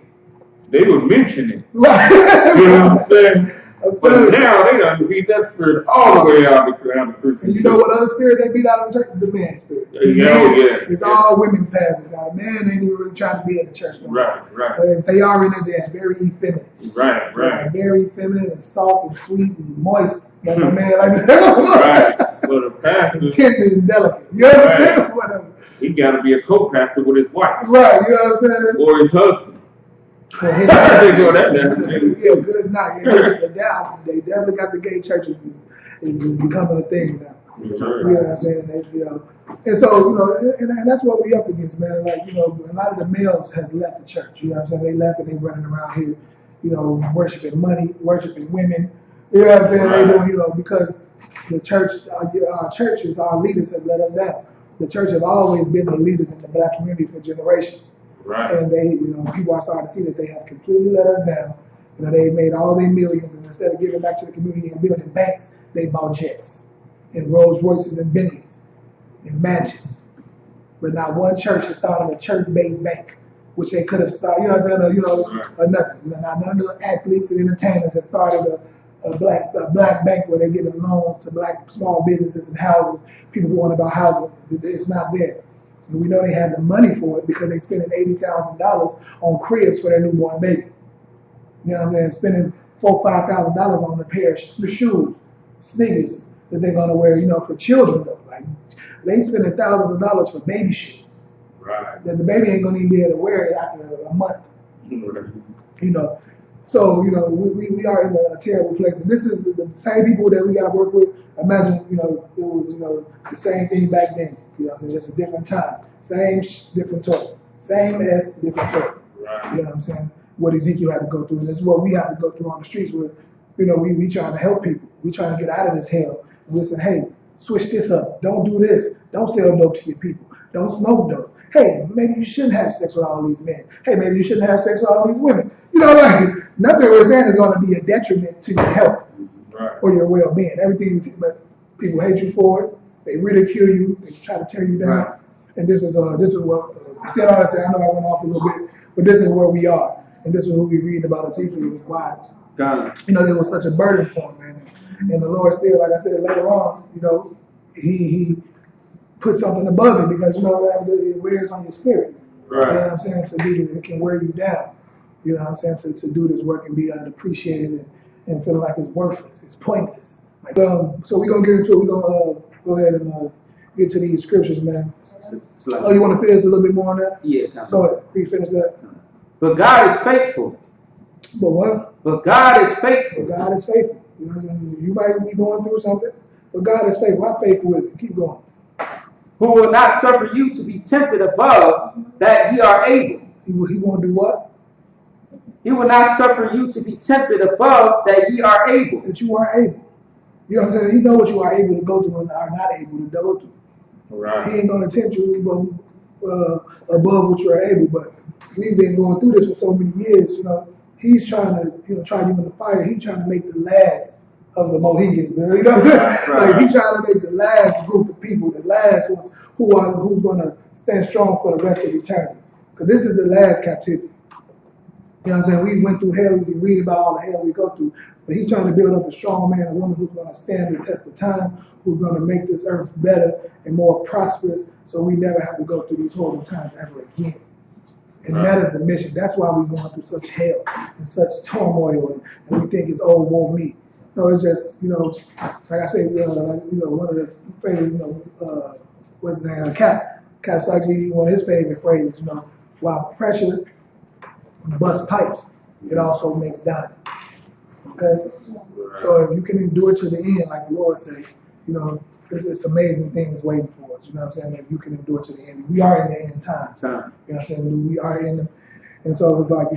they would mention it. Right. You know what I'm saying? I'm But telling you. now they done beat that spirit all the way out of the And Christian. you know what other spirit they beat out of the church? The man spirit. It's all women passing. Now, the man ain't even really trying to be in the church no more. Right. If they are in it, they're very effeminate. Right. Very feminine and soft and sweet and moist. Like my man like that. Right. So the pastor, And tender and delicate. You understand? Whatever. he got to be a co-pastor with his wife. Right, you know what I'm saying? Or his husband. Yeah, That good night. They definitely got the gay churches is becoming a thing now. You know what I'm saying? And so, and that's what we up against, man. Like, a lot of the males has left the church. You know what I'm saying? They left and they running around here, worshiping money, worshiping women. You know what I'm saying? They do, because the church, our churches, our leaders have let us down. The church have always been the leaders in the black community for generations. Right. And they, people are starting to see that they have completely let us down. They made all their millions, and instead of giving back to the community and building banks, they bought jets and Rolls Royces and Bentleys and mansions. But not one church has started a church-based bank, which they could have started. You know what I'm saying? Or nothing. Not none of the athletes and entertainers have started a black bank where they're giving loans to black small businesses and houses. People who want to buy housing, it's not there. And we know they have the money for it because they're spending $80,000 on cribs for their newborn baby. You know what I'm saying? Spending $4,000 or $5,000 on a pair of shoes, sneakers that they're gonna wear, for children though. Like they spending thousands of dollars for baby shit. Right. That the baby ain't gonna even be able to wear it after a month. Right. So we are in a terrible place. And this is the same people that we gotta work with. Imagine, it was, the same thing back then. Just a different time. Same different toy. Same different toy. Right. You know what I'm saying? What Ezekiel had to go through. And this is what we have to go through on the streets where, we trying to help people. We trying to get out of this hell. And we say, hey, switch this up. Don't do this. Don't sell dope to your people. Don't smoke dope. Hey, maybe you shouldn't have sex with all these men. Hey, maybe you shouldn't have sex with all these women. Nothing we're saying is going to be a detriment to your health or your well-being. Everything, but people hate you for it. They ridicule you. They try to tear you down. Right. And this is what I said. All I said. I know I went off a little bit, but this is where we are, and this is what we read about Ezekiel and why. There was such a burden for him, man. And the Lord still, like I said later on, He put something above it because it wears on your spirit. Right. You know what I'm saying? To do this, it can wear you down. You know what I'm saying? To do this work and be unappreciated and feeling like it's worthless, it's pointless. So we're gonna get into it. We're gonna go ahead and get to these scriptures, man. Oh, you want to finish a little bit more on that? Yeah. Go ahead. Can you finish that? But God is faithful. But what? But God is faithful. But God is faithful. You know what I'm saying? You might be going through something, but God is faithful. How faithful is He? Keep going. Who will not suffer you to be tempted above that ye are able. He won't do what? He will not suffer you to be tempted above that ye are able. That you are able. You know what I'm saying? He knows what you are able to go through and are not able to go through. Right. He ain't going to tempt you above what you're able, but we've been going through this for so many years. He's trying to try you in the fire. He's trying to make the last of the Mohegans. You know what I'm saying? Right. Like he's trying to make the last group of people, the last ones who's going to stand strong for the rest of eternity. Because this is the last captivity. You know what I'm saying? We went through hell. We can read about all the hell we go through. But he's trying to build up a strong man, a woman who's going to stand the test of time, who's going to make this earth better and more prosperous so we never have to go through these horrible times ever again. And that is the mission. That's why we're going through such hell and such turmoil and we think it's, oh, woe me. No, it's just, like I say, one of the favorite, what's his name, Cap Psyche, one of his favorite phrases, while pressure busts pipes, it also makes diamond. Okay? So if you can endure to the end, like the Lord said, it's amazing things waiting for us. You know what I'm saying? If you can endure to the end. We are in the end times. You know what I'm saying? We are in them. And so it's like,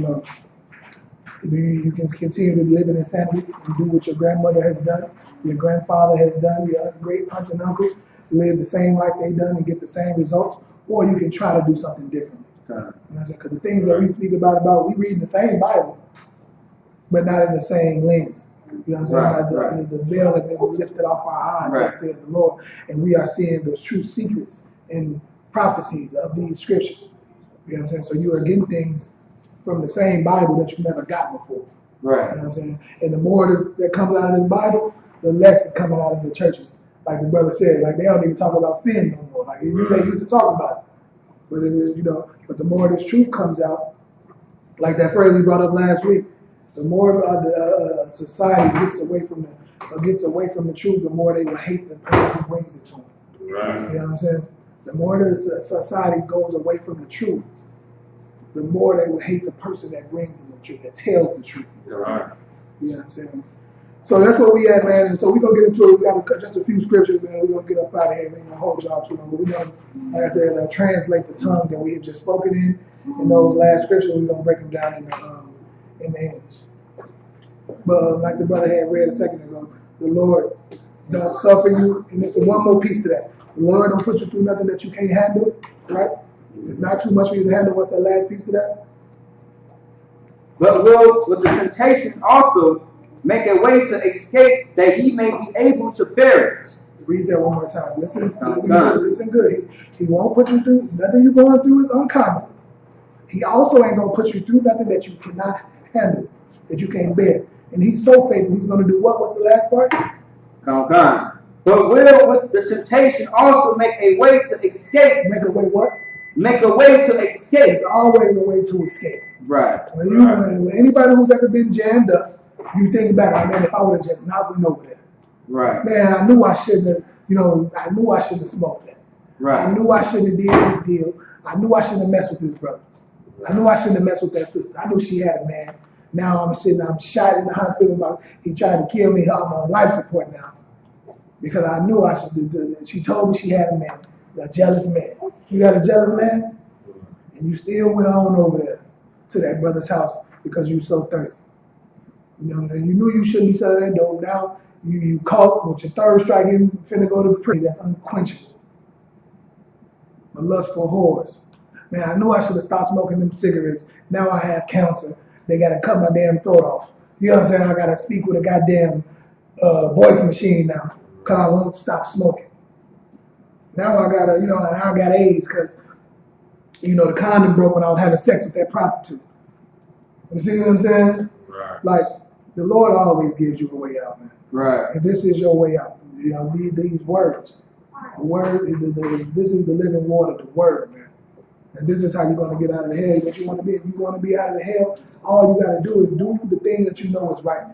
you can continue to live in insanity and do what your grandmother has done, your grandfather has done, your great aunts and uncles live the same life they've done and get the same results, or you can try to do something different. Because the things that we speak about, we read in the same Bible, but not in the same lens. You know what I'm saying? Right, Like right. the veil has been lifted off our eyes, Right. thus saith the Lord, and we are seeing the true secrets and prophecies of these scriptures. You know what I'm saying? So you are getting things from the same Bible that you never got before. Right. You know what I'm saying? And the more that comes out of this Bible, the less is coming out of your churches. Like the brother said, like they don't even talk about sin no more. Like they used to talk about it. But it is, you know, but the more this truth comes out, like that phrase we brought up last week, the more the society gets away from the truth, the more they will hate the person who brings it to them. Right. You know what I'm saying? The more the society goes away from the truth, the more they will hate the person that brings them the truth, that tells the truth. Right. You know what I'm saying? So that's what we at, man. And so we're going to get into it. We got just a few scriptures, man. We're going to get up out of here. We ain't going to hold y'all too long. But we're going to, like I said, translate the tongue that we have just spoken in those last scriptures. We're going to break them down in the English. But like the brother had read a second ago, the Lord don't suffer you. And there's one more piece to that. The Lord don't put you through nothing that you can't handle, right? It's not too much for you to handle. What's that last piece of that? But will with the temptation also make a way to escape, that ye may be able to bear it. Read that one more time. Listen good. Listen good. He won't put you through nothing you're going through is uncommon. He also ain't gonna put you through nothing that you cannot handle, that you can't bear. And he's so faithful. He's gonna do what? What's the last part? Come. But will with the temptation also make a way to escape. Make a way what? Make a way to escape. There's always a way to escape. Right. When anybody who's ever been jammed up, you think back, like, man, if I would have just not went over there. Right. Man, I knew I shouldn't have, I knew I shouldn't have smoked that. Right. I knew I shouldn't have did this deal. I knew I shouldn't have messed with this brother. I knew I shouldn't have messed with that sister. I knew she had a man. Now I'm shot in the hospital. He tried to kill me. I'm on life support now. Because I knew I should do it. She told me she had a man, a jealous man. You got a jealous man? And you still went on over there to that brother's house because you so thirsty. You know what I'm saying? You knew you shouldn't be selling that dope. Now you caught with your third strike and finna go to prison. That's unquenchable. A lustful whores. Man, I knew I should have stopped smoking them cigarettes. Now I have cancer. They gotta cut my damn throat off. You know what I'm saying? I gotta speak with a goddamn voice machine now because I won't stop smoking. Now I gotta, and I got AIDS because, the condom broke when I was having sex with that prostitute. You see what I'm saying? Right. Like, the Lord always gives you a way out, man. Right. And this is your way out. These words. The word, this is the living water, the word, man. And this is how you're going to get out of the hell that you want to be. If you want to be out of the hell, all you got to do is do the thing that you know is right.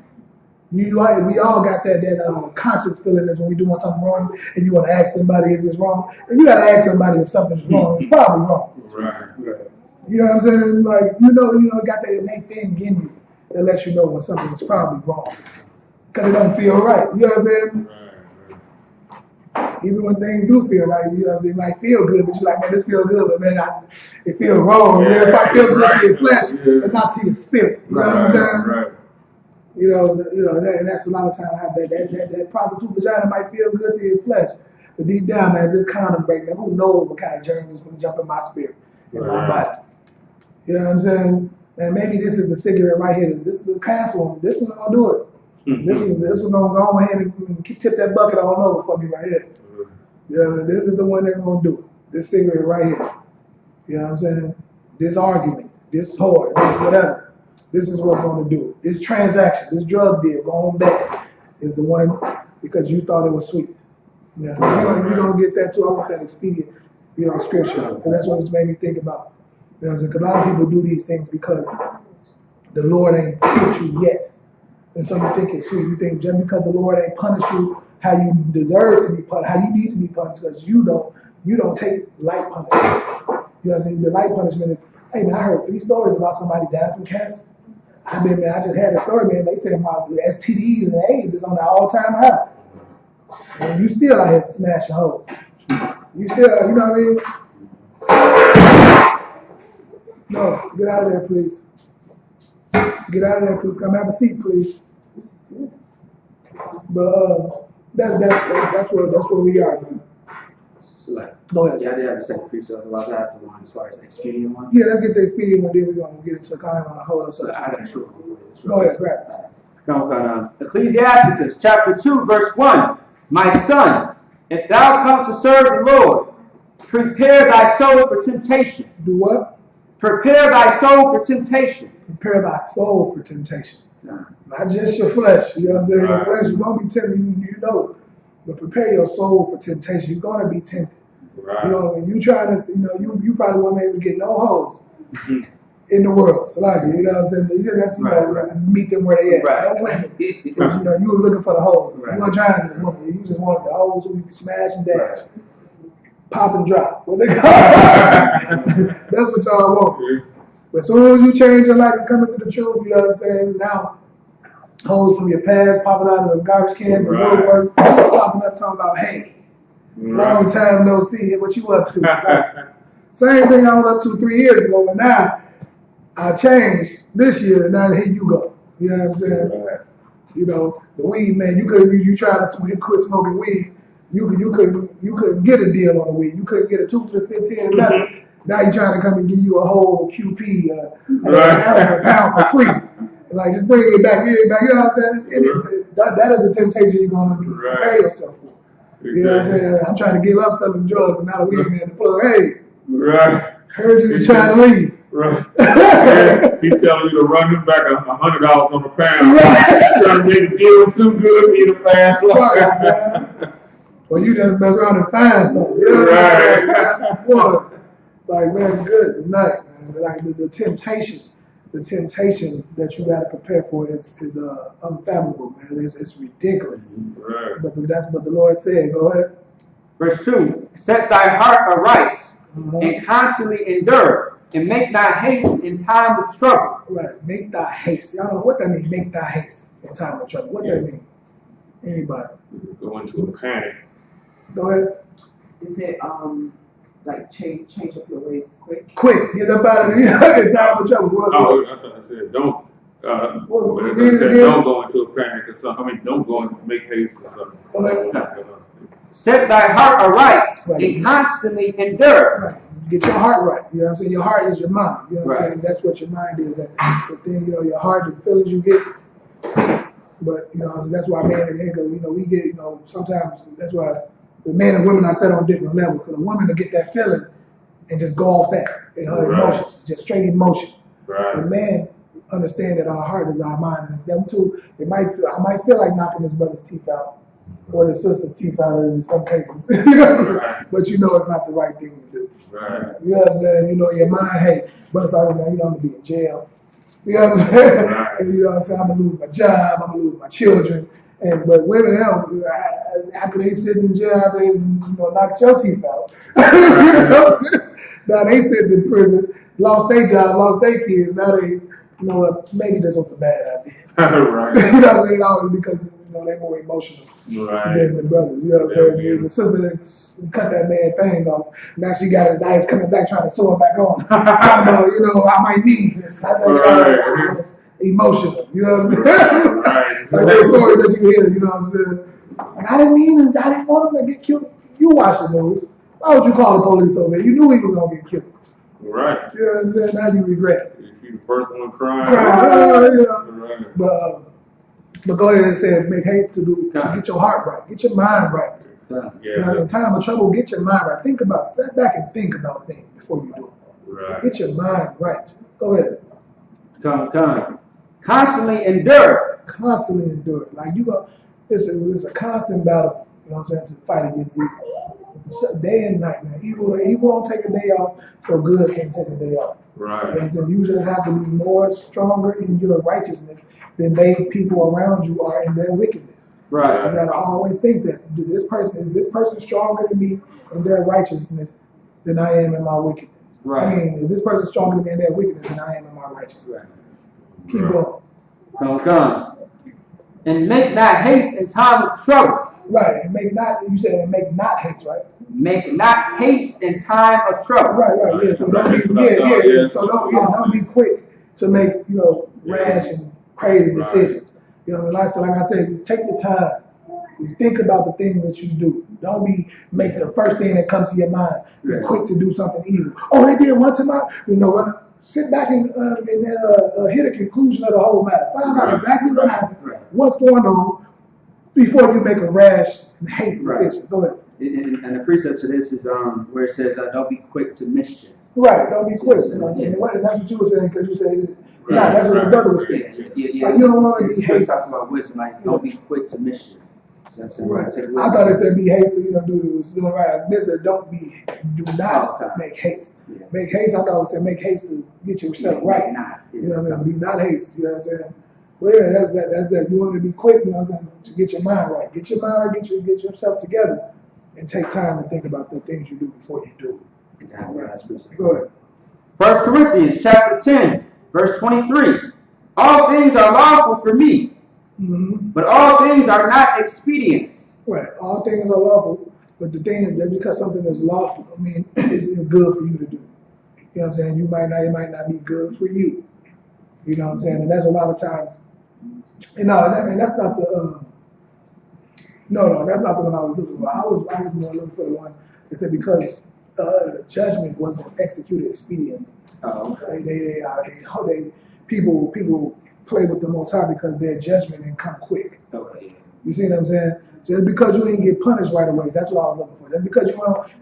We all got that conscious feeling that when we're doing something wrong and you want to ask somebody if it's wrong. And you got to ask somebody if something's wrong. It's probably wrong. Right. You know what I'm saying? Like, got that innate thing in you that lets you know when something is probably wrong. Because it don't feel right. You know what I'm saying? Right. Even when things do feel right, it might feel good, but you're like, man, this feels good, but man, it feels wrong. Yeah, if I feel good right. to your flesh, but not to your spirit. You know what I'm saying? Right. And that's a lot of times that prostitute vagina might feel good to your flesh, but deep down, man, this condom break, man, who knows what kind of germ is going to jump in my spirit, in my body. You know what I'm saying? And maybe this is the cigarette right here. This is the cancer one. This one gonna do it. This one gonna go ahead and tip that bucket on over for me right here. Yeah, this is the one that's gonna do it. This cigarette right here. You know what I'm saying? This argument, this toy, this whatever. This is what's gonna do it. This transaction, this drug deal going bad is the one because you thought it was sweet. You know, so we're gonna get that too. I want that expedient, scripture, because that's what it's made me think about. You know what I'm saying? Because a lot of people do these things because the Lord ain't hit you yet. And so you think it's sweet. You think just because the Lord ain't punished you how you deserve to be punished, how you need to be punished, because you don't take light punishments. You know what I'm saying? The light punishment is, hey man, I heard 3 stories about somebody dying from cancer. I just had a story, man. They said my STDs and AIDS is on the all-time high. And you still out here smashing hoes. You still, you know what I mean? No, get out of there, please. Get out of there, please. Come have a seat, please. But that's where we are, man. So like, Go ahead. yeah, they have the second precept. Otherwise, I have the one as far as the expedient one. Yeah, let's get the expedient one. Then we're gonna get into kind of on a whole. So I got a short one for you. Go ahead, grab it. Ecclesiasticus chapter 2, verse 1. My son, if thou come to serve the Lord, prepare thy soul for temptation. Do what? Prepare thy soul for temptation. Prepare thy soul for temptation. Not just your flesh. You know what I'm saying? Your flesh is going to be tempted, you know. But prepare your soul for temptation. You're going to be tempted. Right. You know, and you trying to, you probably won't able to get no hoes in the world. So like, you know what I'm saying? That's, let's meet them where they at. Right. No women. But, you were looking for the hoes. Right. You weren't trying to get a woman. You just wanted the hoes who you can smash and dash. Right. Pop and drop. What they call That's what y'all want. But as soon as you change your life and come into the truth, you know what I'm saying? Now, hoes from your past popping out of the garbage can, the woodworks, popping up talking about, hey, long time no see, what you up to? Like, same thing I was up to 3 years ago, but now I changed this year, and now here you go. You know what I'm saying? Right. You know, the weed, man, you trying to quit smoking weed, you couldn't get a deal on the weed. You couldn't get a 2 for $15 or nothing. Now you trying to come and give you a whole QP, a pound for free. Like, just bring it back, you know what I'm saying? That is a temptation you're going to be prepare yourself for. You know what I'm saying? I'm trying to give up selling drugs, but now the weed man, the plug, hey, heard you trying to leave. Right. He's telling you to run him back $100 on the pound. Right. Trying to make the deal too good for you to fast. Right, man. Well, you just mess around and find something. You know what I'm saying? Like, man, good night, man. Like, the temptation that you got to prepare for is unfathomable, man. It's ridiculous. Right. But that's what the Lord said. Go ahead. Verse 2. Set thy heart aright and constantly endure, and make thy haste in time of trouble. Right. Make thy haste. Y'all know what that means, make thy haste in time of trouble. What that mean? Anybody? Go into a panic. Go ahead. Is it like change up your ways quick? Quick, get up out of here in time of trouble. I thought I said don't. Don't go into a panic or something. I mean, don't go and make haste or something. Set thy heart aright and constantly endure. Right. Get your heart right. You know what I'm saying? Your heart is your mind. You know what I'm saying? That's what your mind is. That the thing, your heart, the feelings you get. But, that's why man and ego, we get, sometimes that's why the men and women are set on different levels. Because a woman will get that feeling and just go off that in her emotions, just straight emotion. Right. But man, understand that our heart is our mind. And them two, I might feel like knocking his brother's teeth out or his sister's teeth out in some cases. But it's not the right thing to do. Right. You know what I'm saying? Your mind, hey, brother, I'm going to be in jail. You know what I'm saying? Right. And I'm going to lose my job, I'm going to lose my children. But women, after they sit in jail, they knocked your teeth out. You know what I'm saying? Now they sitting in prison, lost their job, lost their kids. Now they, maybe this was a bad idea. Right. You know what I'm saying? Always because they're more emotional than the brother. You know what I'm saying? The sister cut that man thing off. Now she got her knives coming back trying to sew it back on. I might need this. I was emotional. You know what I'm saying? Like that story that you hear, you know what I'm saying? Like, I didn't want him to get killed. You watch the news. Why would you call the police over there? You knew he was going to get killed. Right. You know what I'm saying? Now you regret it. If you the first one crying. Right. But go ahead and say, make haste to get your heart right. Get your mind right. In time of trouble, get your mind right. Step back and think about things before you do it. Right. Get your mind right. Go ahead. Constantly endure. Constantly endure. Like it's a constant battle. You know what I'm saying? To fight against evil. So day and night, man. Evil don't take a day off, so good can't take a day off. Right. And so you just have to be more stronger in your righteousness than people around you are in their wickedness. Right. You gotta always think that this person stronger than me in their righteousness than I am in my wickedness. Right. I mean, if this person's stronger than me in their wickedness than I am in my righteousness. Right. Keep going. Come. And make not haste in time of trouble. Right. And make not haste, right? Make not haste in time of trouble. Right. Yeah. So don't be So don't be quick to make rash and crazy decisions. Like I said, you take the time. You think about the things that you do. Don't make the first thing that comes to your mind. Be quick to do something evil. Oh, they did what tomorrow? sit back and hit a conclusion of the whole matter. Find out exactly what happened, what's going on, before you make a rash and hasty decision. Go ahead. And the precept to this is where it says, don't be quick to mischief. Right, don't be quick. You know, and that's what you were saying, because you said, that's what the brother was saying. Yeah. Like, you don't want to be hasty. Talking about wisdom, like, don't be quick to mischief. Right. I thought it said be hasty, you know, doing right. I missed that. Do not make haste. Yeah. Make haste, I thought it said make haste to get yourself right. You know what I'm saying? Be not haste, you know what I'm saying? Well, yeah, that's that. You want to be quick, you know what I'm saying, to get your mind right. Get your mind right, get yourself together, and take time to think about the things you do before you do it. Go ahead. 1 Corinthians chapter 10, verse 23. All things are lawful for me, but all things are not expedient. Right. All things are lawful, but the thing is that because something is lawful, I mean, it's good for you to do. You know what I'm saying? It might not be good for you. You know what I'm saying? And that's a lot of times. And that's not the. No, that's not the one I was looking for. I was more looking for the one that said because judgment wasn't executed expediently. Oh, okay. People play with the Most High because their judgment didn't come quick. Okay. You see what I'm saying? Just because you didn't get punished right away, that's what I was looking for. Just because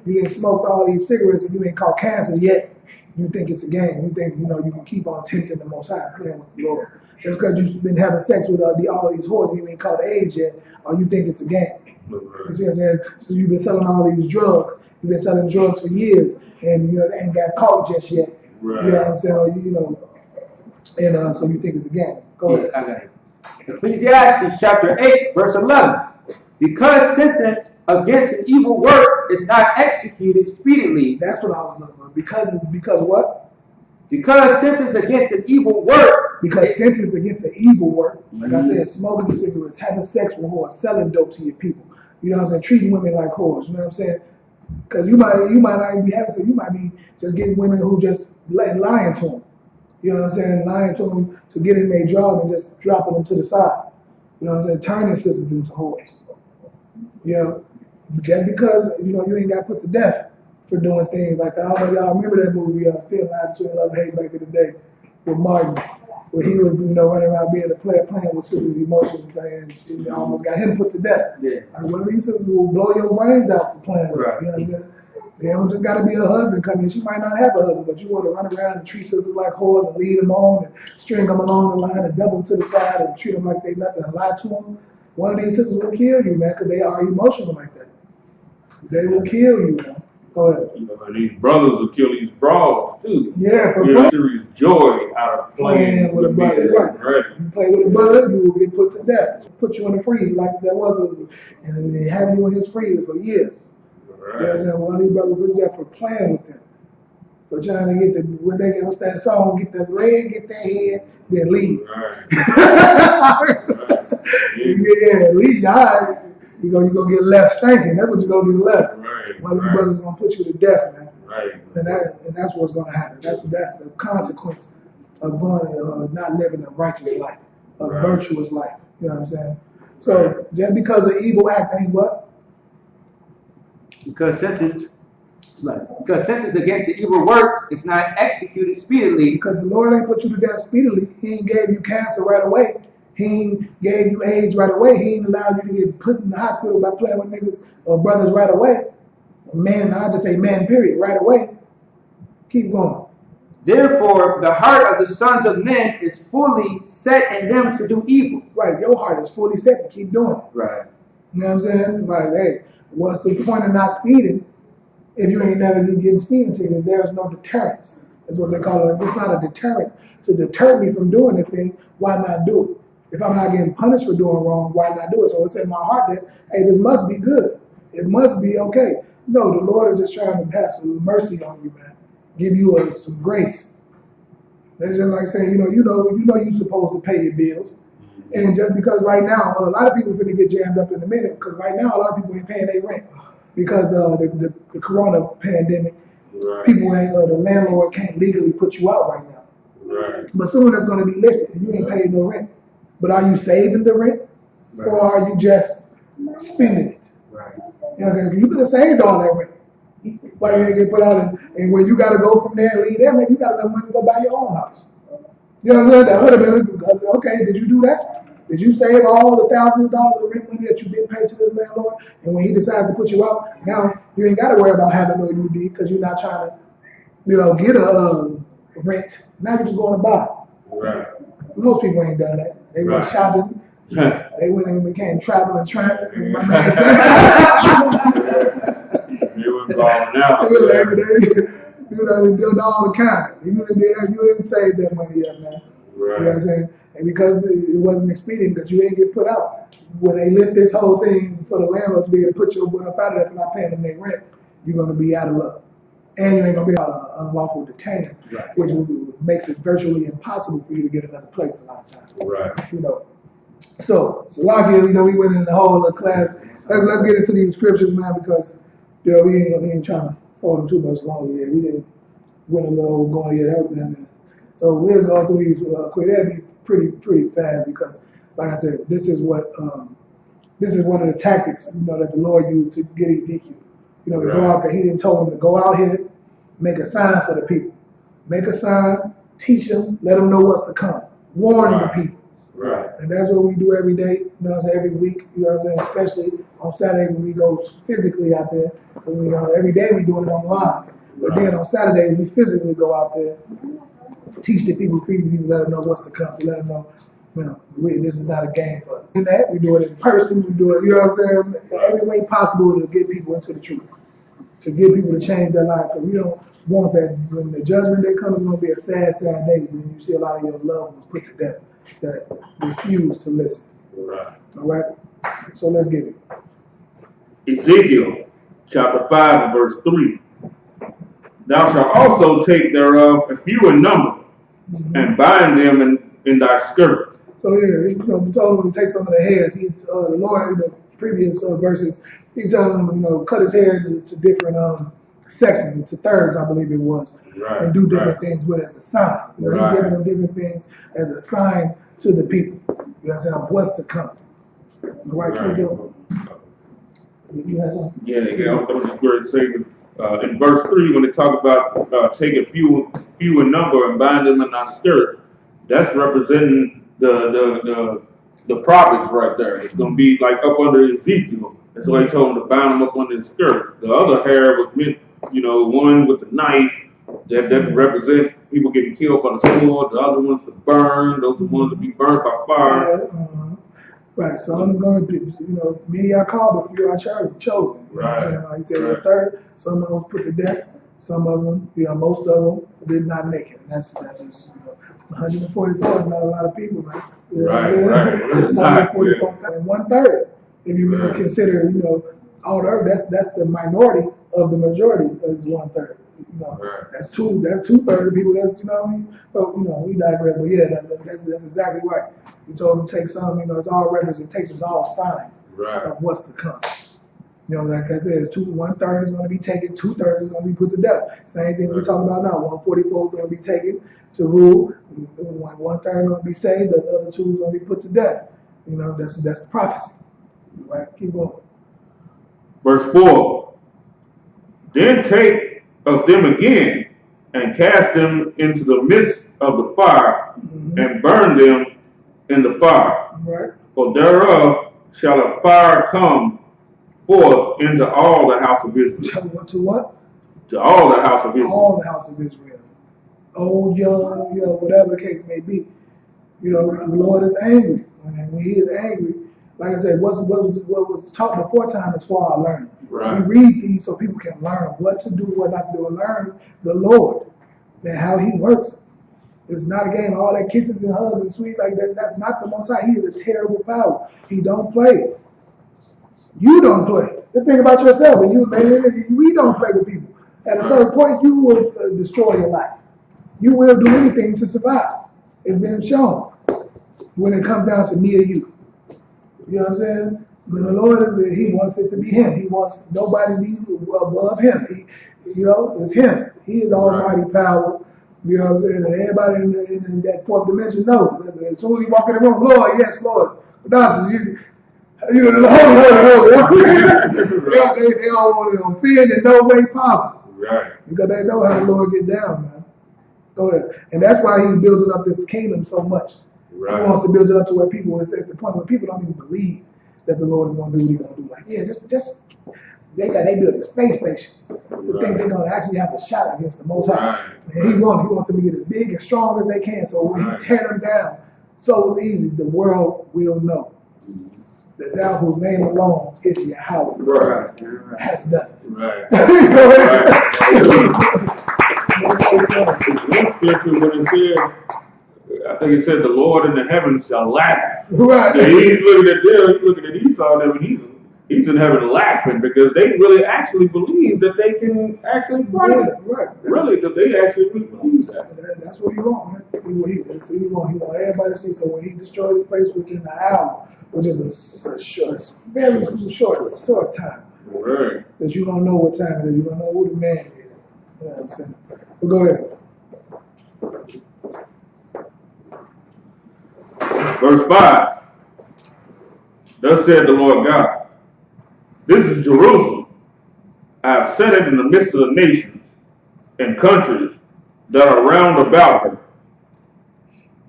you didn't smoke all these cigarettes and you ain't caught cancer yet, you think it's a game. You think you can keep on tempting the Most High, playing with the Lord. Just because you've been having sex with all these whores and you ain't caught age yet, or you think it's a game. You see what I'm saying? So you've been selling all these drugs. You've been selling drugs for years, and they ain't got caught just yet. Right. You know what I'm saying? Or so you think it's a game. Go ahead. I got it. Ecclesiastes chapter 8, verse 11. Because sentence against an evil work is not executed speedily. That's what I was looking for. Because what? Because sentence against an evil work. Because sentence against an evil work, like I said, smoking cigarettes, having sex with whores, selling dope to your people. You know what I'm saying? Treating women like whores. You know what I'm saying? Because you might not even be having sex. You might be just getting women who just lying to them. You know what I'm saying? Lying to them to get in their drawers and just dropping them to the side. You know what I'm saying? Turning sisters into whores. You know, just because, you ain't got put to death for doing things like that. I don't know if y'all remember that movie, Thin Line Between Love and Hate, back in the day with Martin, where he was, running around being a player, playing with sisters' emotions, and almost got him put to death. Yeah. Like, one of these sisters will blow your brains out for playing with her. You know what I'm saying? They don't just got to be a husband coming in. She might not have a husband, but you want to run around and treat sisters like whores and lead them on and string them along the line and dump them to the side and treat them like they nothing and lie to them. One of these sisters will kill you, man, because they are emotional like that. They will kill you, man. Go ahead. And these brothers will kill these broads, too. Yeah, for serious joy out of playing with a brother. Right. You play with a brother, you will get put to death. Put you in the freezer like that was, and they have you in his freezer for years. Right. You know what I'm saying? One of these brothers put you there for playing with them. For trying to get when they get that song, get the bread, get their head, then leave. Right. Yeah, leave. All right. You're gonna get left stinking. That's what you're gonna get left. Right. One of these brothers gonna put you to death, man. Right. And that's what's gonna happen. That's the consequence of not living a righteous life, a virtuous life. You know what I'm saying? So just because the evil act ain't what? Because sentence against the evil work is not executed speedily. Because the Lord ain't put you to death speedily. He ain't gave you cancer right away. He ain't gave you AIDS right away. He ain't allowed you to get put in the hospital by playing with niggas or brothers right away. Man, I just say man, period, right away. Keep going. Therefore, the heart of the sons of men is fully set in them to do evil. Right, your heart is fully set to keep doing it. Right. You know what I'm saying? Right, hey, what's the point of not speeding if you ain't never getting speeding tickets? There's no deterrence. That's what they call it. If it's not a deterrent to deter me from doing this thing, why not do it? If I'm not getting punished for doing wrong, why not do it? So it's in my heart that, hey, this must be good. It must be okay. No, the Lord is just trying to have some mercy on you, man. Give you some grace. That's just like saying, you're supposed to pay your bills. And just because right now, a lot of people are going to get jammed up in a minute, because right now a lot of people ain't paying their rent because the corona pandemic. Right. People ain't, the landlords can't legally put you out right now. Right. But soon that's going to be lifted and you ain't paying no rent. But are you saving the rent, or are you just spending it? Right. You could have saved all that rent. Why you ain't get put out? And when you got to go from there and leave there, maybe you got enough money to go buy your own house. You know what I'm saying? That would have been, okay, did you do that? Did you save all the thousands of dollars of rent money that you didn't pay to this landlord? And when he decided to put you out, now you ain't got to worry about having no UD because you're not trying to, get a rent. Now you're just going to buy. Right. Most people ain't done that. They went shopping. They went and became traveling tramps, as my man said. They were involved now. They did all the kind. You didn't save that money yet, man. Right. You know what I'm saying? And because it wasn't expedient, because you ain't get put out. When they lift this whole thing for the landlord to be able to put your butt up out of there for not paying them their rent, you're going to be out of luck. And you ain't going to be out of unlawful detainer, right, which makes it virtually impossible for you to get another place a lot of times. Right. So Lakia, we went in the whole class. Let's get into these scriptures, man, because we ain't trying to hold them too much longer yet. We didn't went a little going yet out there. So we'll go through these quick. That'd be pretty fast because, like I said, this is one of the tactics that the Lord used to get Ezekiel. To go out there. He didn't tell him to go out here, make a sign for the people, make a sign, teach them, let them know what's to come, warn the people. Right. And that's what we do every day, every week, especially on Saturday when we go physically out there. Every day we do it online. But then on Saturday we physically go out there, teach the people, feed the people, let them know what's to come, let them know, this is not a game for us. We do it in person, we do it, every way possible to get people into the truth, to get people to change their lives. Because we don't want that when the judgment day comes, it's going to be a sad, sad day when you see a lot of your loved ones put to death that refuse to listen. Right. All right? So let's get it. Ezekiel chapter 5 and verse 3. Thou shalt also take thereof a few in number, and bind them in thy skirt. So he told him to take some of the hairs. The Lord in the previous verses, he told him, cut his hair into different sections, into thirds, I believe it was, and do different things with it as a sign. He's giving them different things as a sign to the people. Of what's to come. All right, keep going. You have something? Yeah, I was going to say in verse 3 when they talk about take a few in number and bind them in thy skirt, that's representing the prophets right there. It's going to be like up under Ezekiel. That's why he told him to bind them up under his skirt. The other hair was meant, one with the knife that represents people getting killed by the sword. The other ones to burn. Those are the ones to be burned by fire. Right. Some is going to be, many are called, but few are chosen. Right. Like you said, the third, some of them put to death. Some of them, most of them did not make it. That's just, 144 is not a lot of people, man. Right. 144,000 and 1/3. If you consider, all the earth, that's the minority of the majority is 1/3. That's 2/3 of people. That's But we digress. But yeah, that's exactly right. He told him to take some. It's all representations, it's all signs of what's to come. Like I said, it's 1/3 is going to be taken, 2/3 is going to be put to death. Same thing we're talking about now. 144 is going to be taken to rule. 1/3 is going to be saved. The other 2 is going to be put to death. That's the prophecy. Right? Keep going. Verse 4. Then take of them again and cast them into the midst of the fire and burn them in the fire. Right. For thereof shall a fire come forth into all the house of Israel. To what? To all the house of Israel. All the house of Israel. Old, young, whatever the case may be. The Lord is angry. When he is angry, like I said, what was taught before time is for our learning. Right. We read these so people can learn what to do, what not to do, and learn the Lord and how he works. It's not a game, all that kisses and hugs and sweet like that. That's not the Most High. He is a terrible power. He don't play. You don't play. Just think about yourself. We don't play with people. At a certain point, you will destroy your life. You will do anything to survive. It's been shown when it comes down to me or you. You know what I'm saying? When the Lord he wants it to be him. He wants nobody to be above him. It's him. He is almighty power. You know what I'm saying? And everybody in that fourth dimension knows. As soon as you walk in the room, Lord, yes, Lord. But the Holy. They don't want to offend in no way possible. Right. Because they know how the Lord get down, man. Go ahead. And that's why he's building up this kingdom so much. Right. He wants to build it up to where people is at the point where people don't even believe that the Lord is going to do what he's going to do. Like, yeah, just they building space stations to think they're going to actually have a shot against the Most High. Right. And he wants them to get as big and strong as they can. So when he tear them down so easy, the world will know that thou whose name alone is Yahweh has done it. Right. Go ahead. One scripture when it said, I think it said, the Lord in the heavens shall laugh. Right. And he's looking at them, he's looking at Esau, and he's in heaven laughing because they really actually believe that they can actually fight. Right. Really, that they actually really believe that. That's what he wants, man. That's what he wants. He wants everybody to see. So when he destroyed the place within an hour, which is a short, very short time, Right. that you don't know what time it is. You don't know who the man is. You know what I'm saying? But go ahead. Verse 5. Thus said the Lord God, this is Jerusalem. I have set it in the midst of the nations and countries that are round about her.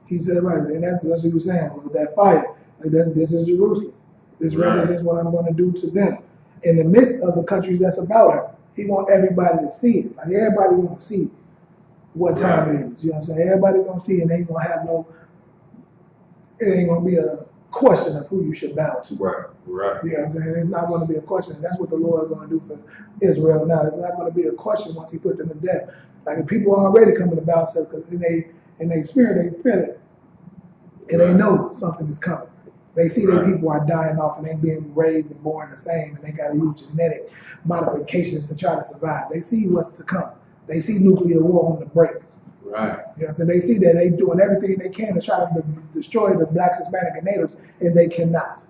He said, right, and that's what he was saying with that fire. Like this is Jerusalem. This represents what I'm going to do to them. In the midst of the countries that's about her, he wants everybody to see it. Like everybody going to see what time it is. You know what I'm saying? Everybody going to see it, and they ain't going to have it ain't going to be a question of who you should bow to. Right. You know what I'm saying? It's not going to be a question. That's what the Lord is going to do for Israel now. It's not going to be a question once he put them to death. Like if people are already coming to bow to, because in their spirit, they feel it. And they know something is coming. They see that people are dying off and they being raised and born the same, and they got to use genetic modifications to try to survive. They see what's to come. They see nuclear war on the break. Right. You know what I'm saying? They see that they doing everything they can to try to destroy the blacks, Hispanic, and natives, and they cannot.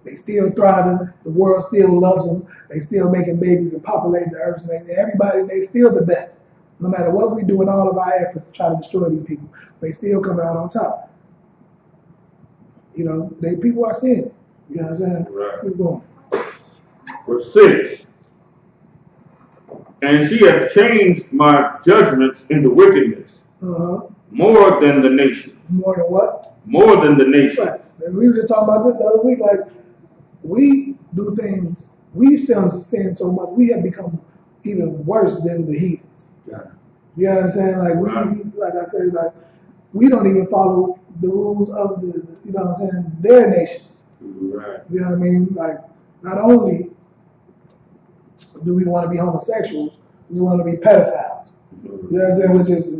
They still thriving. The world still loves them. They still making babies and populating the earth. And they still the best. No matter what we do in all of our efforts to try to destroy these people, they still come out on top. You know, people are seeing it. You know what I'm saying? Right. Keep going. Verse 6. And she hath changed my judgments into wickedness more than the nations. More than what? More than the nations. Right. And we were just talking about this the other week. Like, we do things, we've sinned so much, we have become even worse than the heathens. Yeah. You know what I'm saying? Like, like I said, like, we don't even follow the rules of you know what I'm saying, their nations. Right. You know what I mean? Like, not only do we want to be homosexuals, we want to be pedophiles. You know what I'm saying? Which is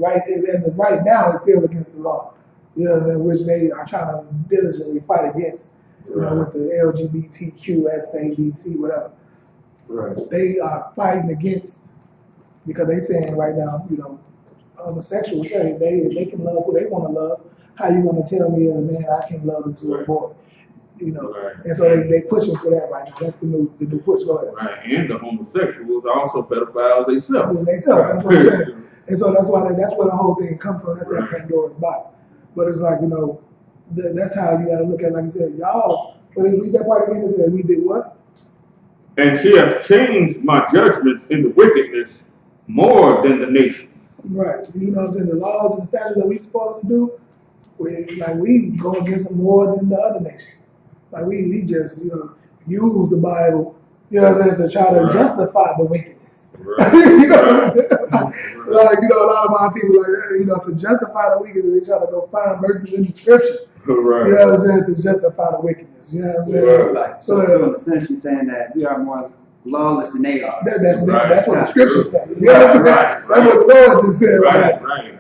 as of right now, is still against the law. You know what I'm saying? Which they are trying to diligently fight against. You know, with the LGBTQ, SABC, whatever. Right. They are fighting against, because they saying right now, you know, homosexuals say they can love who they want to love. How you going to tell me as a man I can love this little boy? You know, and so they pushing for that right now. That's the new push. Go ahead. Right, and the homosexuals are also pedophiles themselves. Yeah, that's what I'm saying. And so that's where the whole thing comes from. That's that Pandora's box. But it's like, you know, that's how you got to look at it. Like you said, y'all. But read that part again. It said, we did what? And she hath changed my judgments into wickedness more than the nations. Right. You know what I'm saying? The laws and the statutes that we supposed to do, we go against them more than the other nations. Like we just, you know, use the Bible, you know what I'm saying, to try to justify the wickedness. Right. You know what I'm saying? Like, you know, a lot of our people, like, you know, to justify the wickedness, they try to go find verses in the scriptures. Right. You know what I'm saying? To justify the wickedness. You know what I'm saying? Right. So in a sense, you're saying that we are more lawless than they are. That's what the scriptures say. You know what I'm saying? That's what the Lord just said. Right.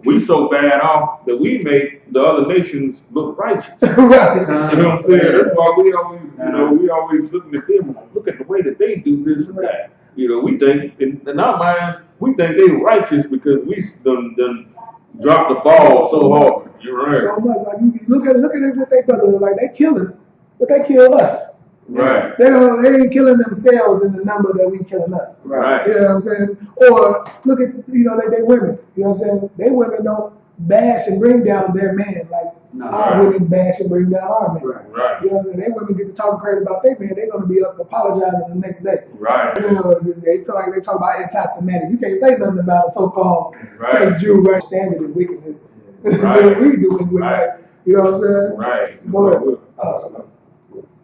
We so bad off that we make the other nations look righteous. Right. You know what I'm saying? That's why we always looking at them. Look at the way that they do this and that. You know, we think in our minds we think they righteous because we done dropped the ball so hard. You're right. So much. Like you look at it with their brothers, like they killing, but they kill us. Right. They ain't killing themselves in the number that we killing us. Right. You know what I'm saying? Or look at, you know, they women. You know what I'm saying? They women don't bash and bring down their man like our women bash and bring down our men. Right. You know, they women get to talking crazy about their man, they're gonna be up apologizing the next day. Right. You know, they feel like they talk about anti-Semitic. You can't say nothing about a so-called fake Jew right standard in wickedness. Right. We do it with like, you know what I'm saying? Right. Go ahead.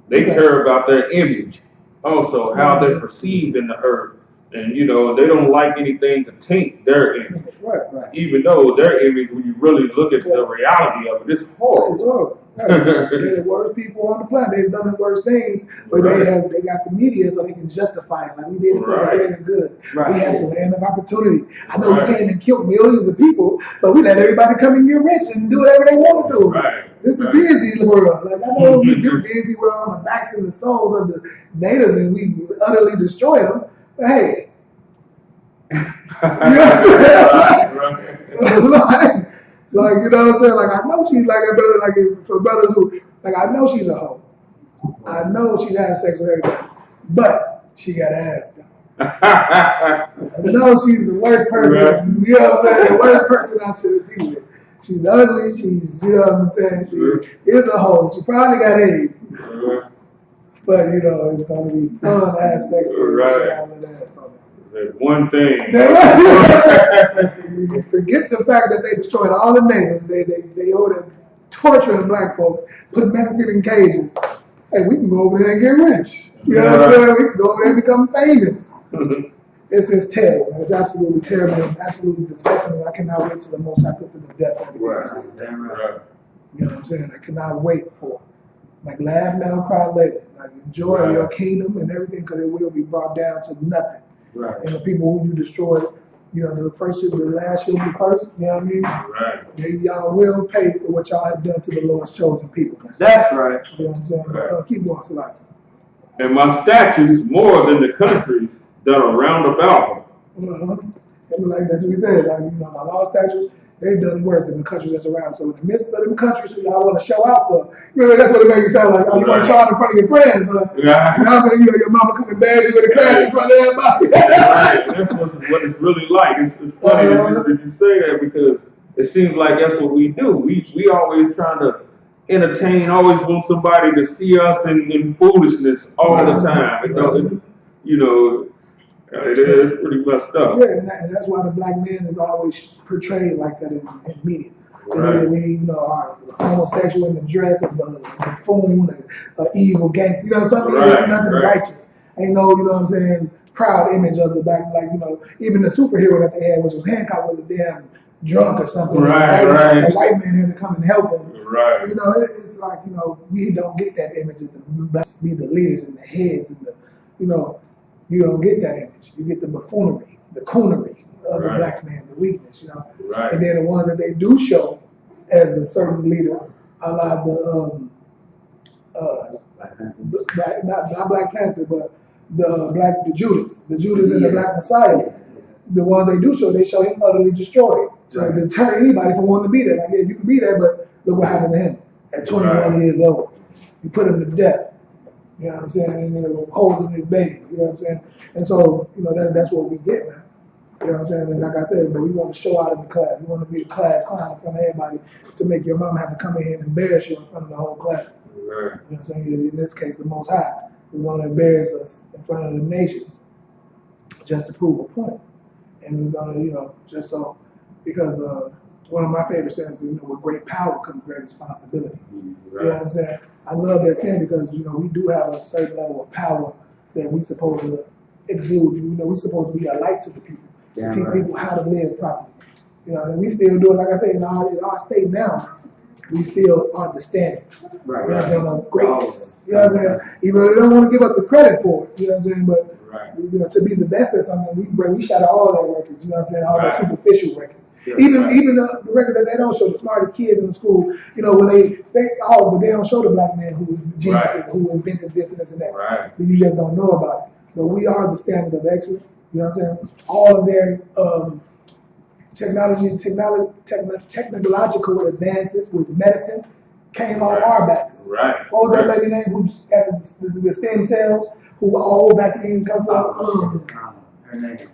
They care about their image, also how they're perceived in the earth, and you know they don't like anything to taint their image. Right. Even though their image, when you really look at the reality of it, it's horrible. It's horrible. Right. They're the worst people on the planet. They've done the worst things, but they got the media so they can justify it. Like we did it for the greater good. We had the land of opportunity. I know we came and killed millions of people, but we let everybody come and get rich and do whatever they want to do. Right. This is Disney World. Like I know we built Disney World on the backs and the souls of the natives, and we utterly destroyed them. But hey, you know what I'm saying? Like, you know what I'm saying? Like, I know she's like a brother, like, for brothers who, like, I know she's a hoe. I know she's having sex with everybody. But she got ass, though. I know she's the worst person, you know what I'm saying? The worst person I should be with. She's ugly, she's, you know what I'm saying? She is a hoe. She probably got AIDS. But, you know, it's going to be fun to have sex with her. She got an ass on it. One thing. Forget the fact that they destroyed all the natives. They over there torturing black folks, put Mexicans in cages. Hey, we can go over there and get rich. You know what I'm saying? We can go over there and become famous. It's terrible. It's absolutely terrible and absolutely disgusting. And I cannot wait till the Most High put them to death. You know what I'm saying? I cannot wait for it. Like, laugh now, cry later. Like, enjoy your kingdom and everything, because it will be brought down to nothing. And the people who you destroyed, you know, the first shall be the last shall be first. You know what I mean? Y'all will pay for what y'all have done to the Lord's chosen people. That's right. You know what I'm saying? But, keep going, Salah. And my statutes more than the countries that are round about them. And like that's what we said. Like, you know, my law statutes, they've done worse than the countries that's around. So in the midst of them countries who y'all want to show out for, you know, that's what it makes you sound like, oh, you want to show out in front of your friends, huh? You know, your mama coming bad you in the class in front of everybody. That's what it's really like. It's funny that you say that, because it seems like that's what we do. We always trying to entertain, always want somebody to see us in foolishness all the time. You know, it is pretty messed up. Yeah, and that's why the black man is always portrayed like that in media. And then we, you know, are homosexual in the dress, a buffoon, an evil gangster. You know, something ain't nothing righteous. Ain't no, you know what I'm saying, proud image of the black, like, you know, even the superhero that they had, which was Hancock, was a damn drunk or something. A white man had to come and help him. You know, it's like, you know, we don't get that image of the be the leaders and the heads and the, you know, you don't get that image. You get the buffoonery, the coonery of the black man, the weakness, you know. And then the ones that they do show as a certain leader, a la the not Black Panther, but the Judas and the Black Messiah. The ones they do show, they show him utterly destroyed. So to deter anybody from wanting to be there. Like, yeah, you can be there, but look what happened to him at 21 years old. You put him to death. You know what I'm saying? And, you know, holding his baby. You know what I'm saying? And so, you know, that's what we get, man. You know what I'm saying? And like I said, but we want to show out in the class. We want to be the class clown in front of everybody to make your mom have to come in here and embarrass you in front of the whole class. You know what I'm saying? In this case, the Most High is going to embarrass us in front of the nations just to prove a point. And we're going to, you know, just so, because one of my favorite sayings is, you know, with great power comes great responsibility. You know what I'm saying? I love that saying because, you know, we do have a certain level of power that we supposed to exude. You know, we supposed to be a light to the people, to teach people how to live properly. You know, and we still do it, like I say, in our state now, we still are the standard. You know what I'm saying, of greatness. You know what I'm saying? Even though they don't want to give us the credit for it, you know what I'm saying? But you know, to be the best at something, we shout out all their records, you know what I'm saying? All their superficial records. Even the record that they don't show, the smartest kids in the school, you know, when but they don't show the black man who geniuses, who invented this and this and that. You just don't know about it. But we are the standard of excellence. You know what I'm saying? All of their technological advances with medicine came off our backs. What was that lady name who got the stem cells? Who all vaccines come from? Her name.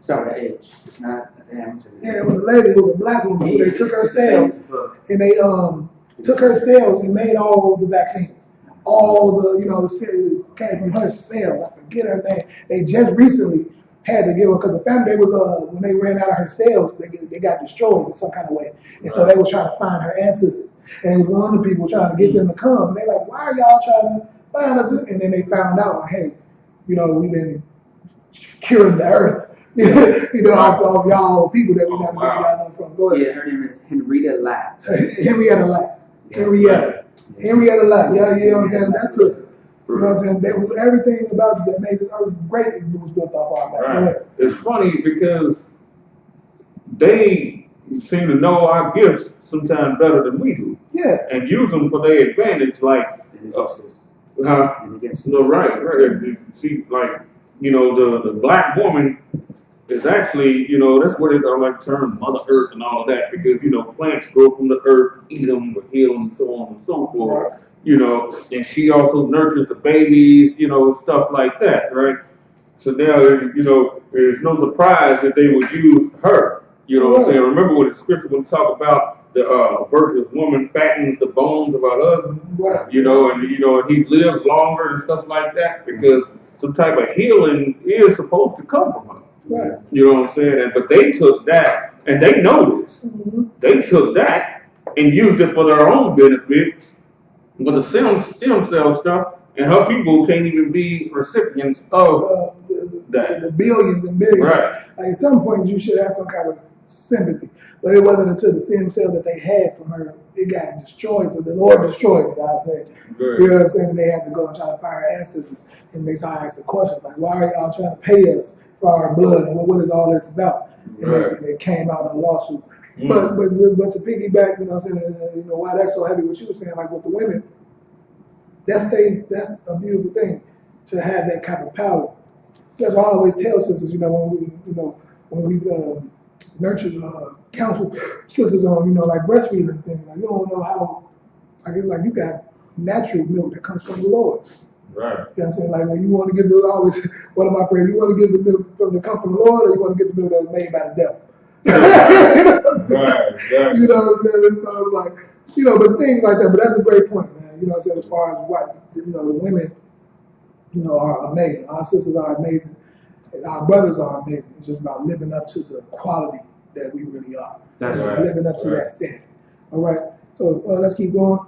Sorry, H. Not Yeah, it was a lady, it was a black woman who they took her cells and they took her cells and made all the vaccines. All the, came from her cells. I forget her name. They just recently had to give her, because the family, they was, when they ran out of her cells, they got destroyed in some kind of way. And so they was trying to find her ancestors. And one of the people trying to get them to come. And they're like, why are y'all trying to find us? And then they found out, like, hey, we've been curing the earth. Off y'all people that we never got nothing from. Go ahead. Yeah, her name is Henrietta Lack. Henrietta Lack. Henrietta Lack. Yeah, you know what I'm saying? That sister. You know what I'm saying? That was everything about that made the earth great. It was built off our back. Go ahead. It's funny because they seem to know our gifts sometimes better than we do. Yeah. And use them for their advantage, like, right. See, like, the black woman is actually, that's where they got like term Mother Earth and all of that, because, plants grow from the earth, eat them, or heal them, and so on and so forth. Right. And she also nurtures the babies, stuff like that, right? So now, there's no surprise that they would use her. You know what I'm saying? Remember what the scripture when we talk about the virtuous woman fattens the bones of her husband, and he lives longer and stuff like that, because some type of healing is supposed to come from her. Right. You know what I'm saying? But they took that, and they know this. Mm-hmm. They took that and used it for their own benefit with the stem cell stuff, and her people can't even be recipients of that. The billions and billions. Right. Like at some point, you should have some kind of sympathy. But it wasn't until the stem cell that they had from her, it got destroyed. So the Lord destroyed it, I'd say. Right. You know what I'm saying? They had to go and try to find her ancestors, and they started asking questions like, why are y'all trying to pay us for our blood, and what is all this about? And they came out in a lawsuit. Mm. But to piggyback, what I'm saying, why that's so heavy, what you were saying, like with the women, that's a beautiful thing to have that kind of power. That's why I always tell sisters, when we nurture, counsel sisters on, like breastfeeding and things, like you don't know how, I guess like you got natural milk that comes from the Lord. Right. You know what I'm saying? Like when you want to give one of my prayers, you want to give the milk come from the Lord, or you want to get the milk that was made by the devil? Right. You know what I'm saying? So it's like, but things like that. But that's a great point, man. You know what I'm saying? As far as what, the women, are amazing. Our sisters are amazing. And our brothers are amazing. It's just about living up to the quality that we really are. That's right. Living up to that standard. All right. So let's keep going.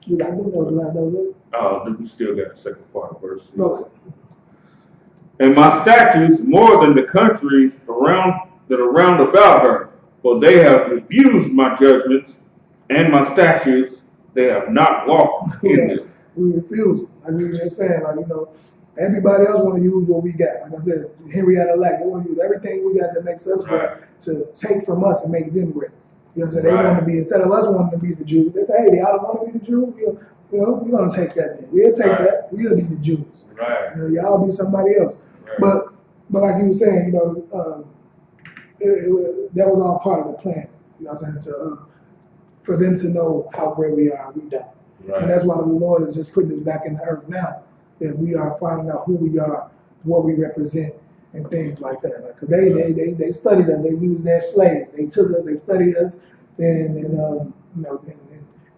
I think that was the last. That was it. Oh, we still got the second part of verse 6. No. And my statutes more than the countries that are round about her, for they have abused my judgments and my statutes. They have not walked in them. We refuse. Like we were just saying, everybody else want to use what we got. Like I said, Henrietta Lack, they want to use everything we got that makes us great to take from us and make them great. You know what I'm saying? They want to be, instead of us wanting to be the Jews, they say, hey, y'all don't want to be the Jews? We're going to take that then. We'll take that. We'll be the Jews. Right. Y'all be somebody else. Right. But like you were saying, that was all part of the plan. You know what I'm saying? For them to know how great we are, we don't. Right. And that's why the Lord is just putting us back in the earth now, that we are finding out who we are, what we represent, and things like that. Like, cause they studied us. They used their slaves. They took us. They studied us, and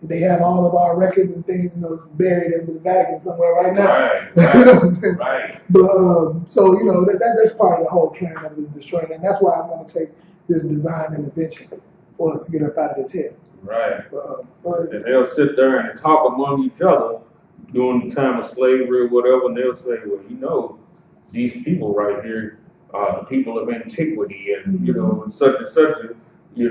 they have all of our records and things, buried in the Vatican somewhere right now. Right. You know what I'm saying? Right. But so that's part of the whole plan of the destroying, and that's why I want to take this divine intervention for us to get up out of this head. Right. And they'll sit there and talk among each other during the time of slavery or whatever, and they'll say, well, these people right here are the people of antiquity, and and such and such, and they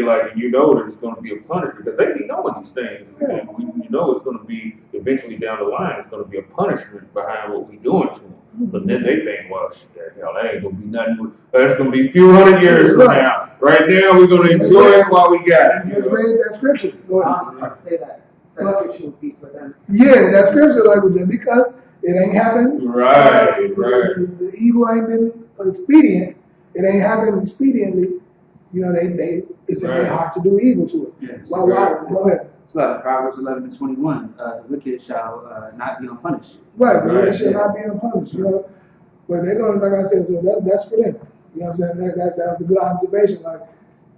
there's going to be a punishment, because they be knowing these things, and it's going to be eventually down the line, it's going to be a punishment behind what we're doing to them. But then they think, well, that ain't going to be nothing. That's going to be a few hundred years from now. Right now, we're going to enjoy it while we got it. You just read that scripture. Go ahead. I was about to say that. That scripture would be for them. Yeah, that scripture with them, because it ain't happened. Right. The evil ain't been expedient. It ain't happened expediently. It's in their heart to do evil to it. Yes. Why? Go ahead. It's like Proverbs 11:21. The wicked shall not be unpunished. Right, the wicked shall not be unpunished. But they're going, like I said, so that's for them. You know what I'm saying? That was a good observation. Like,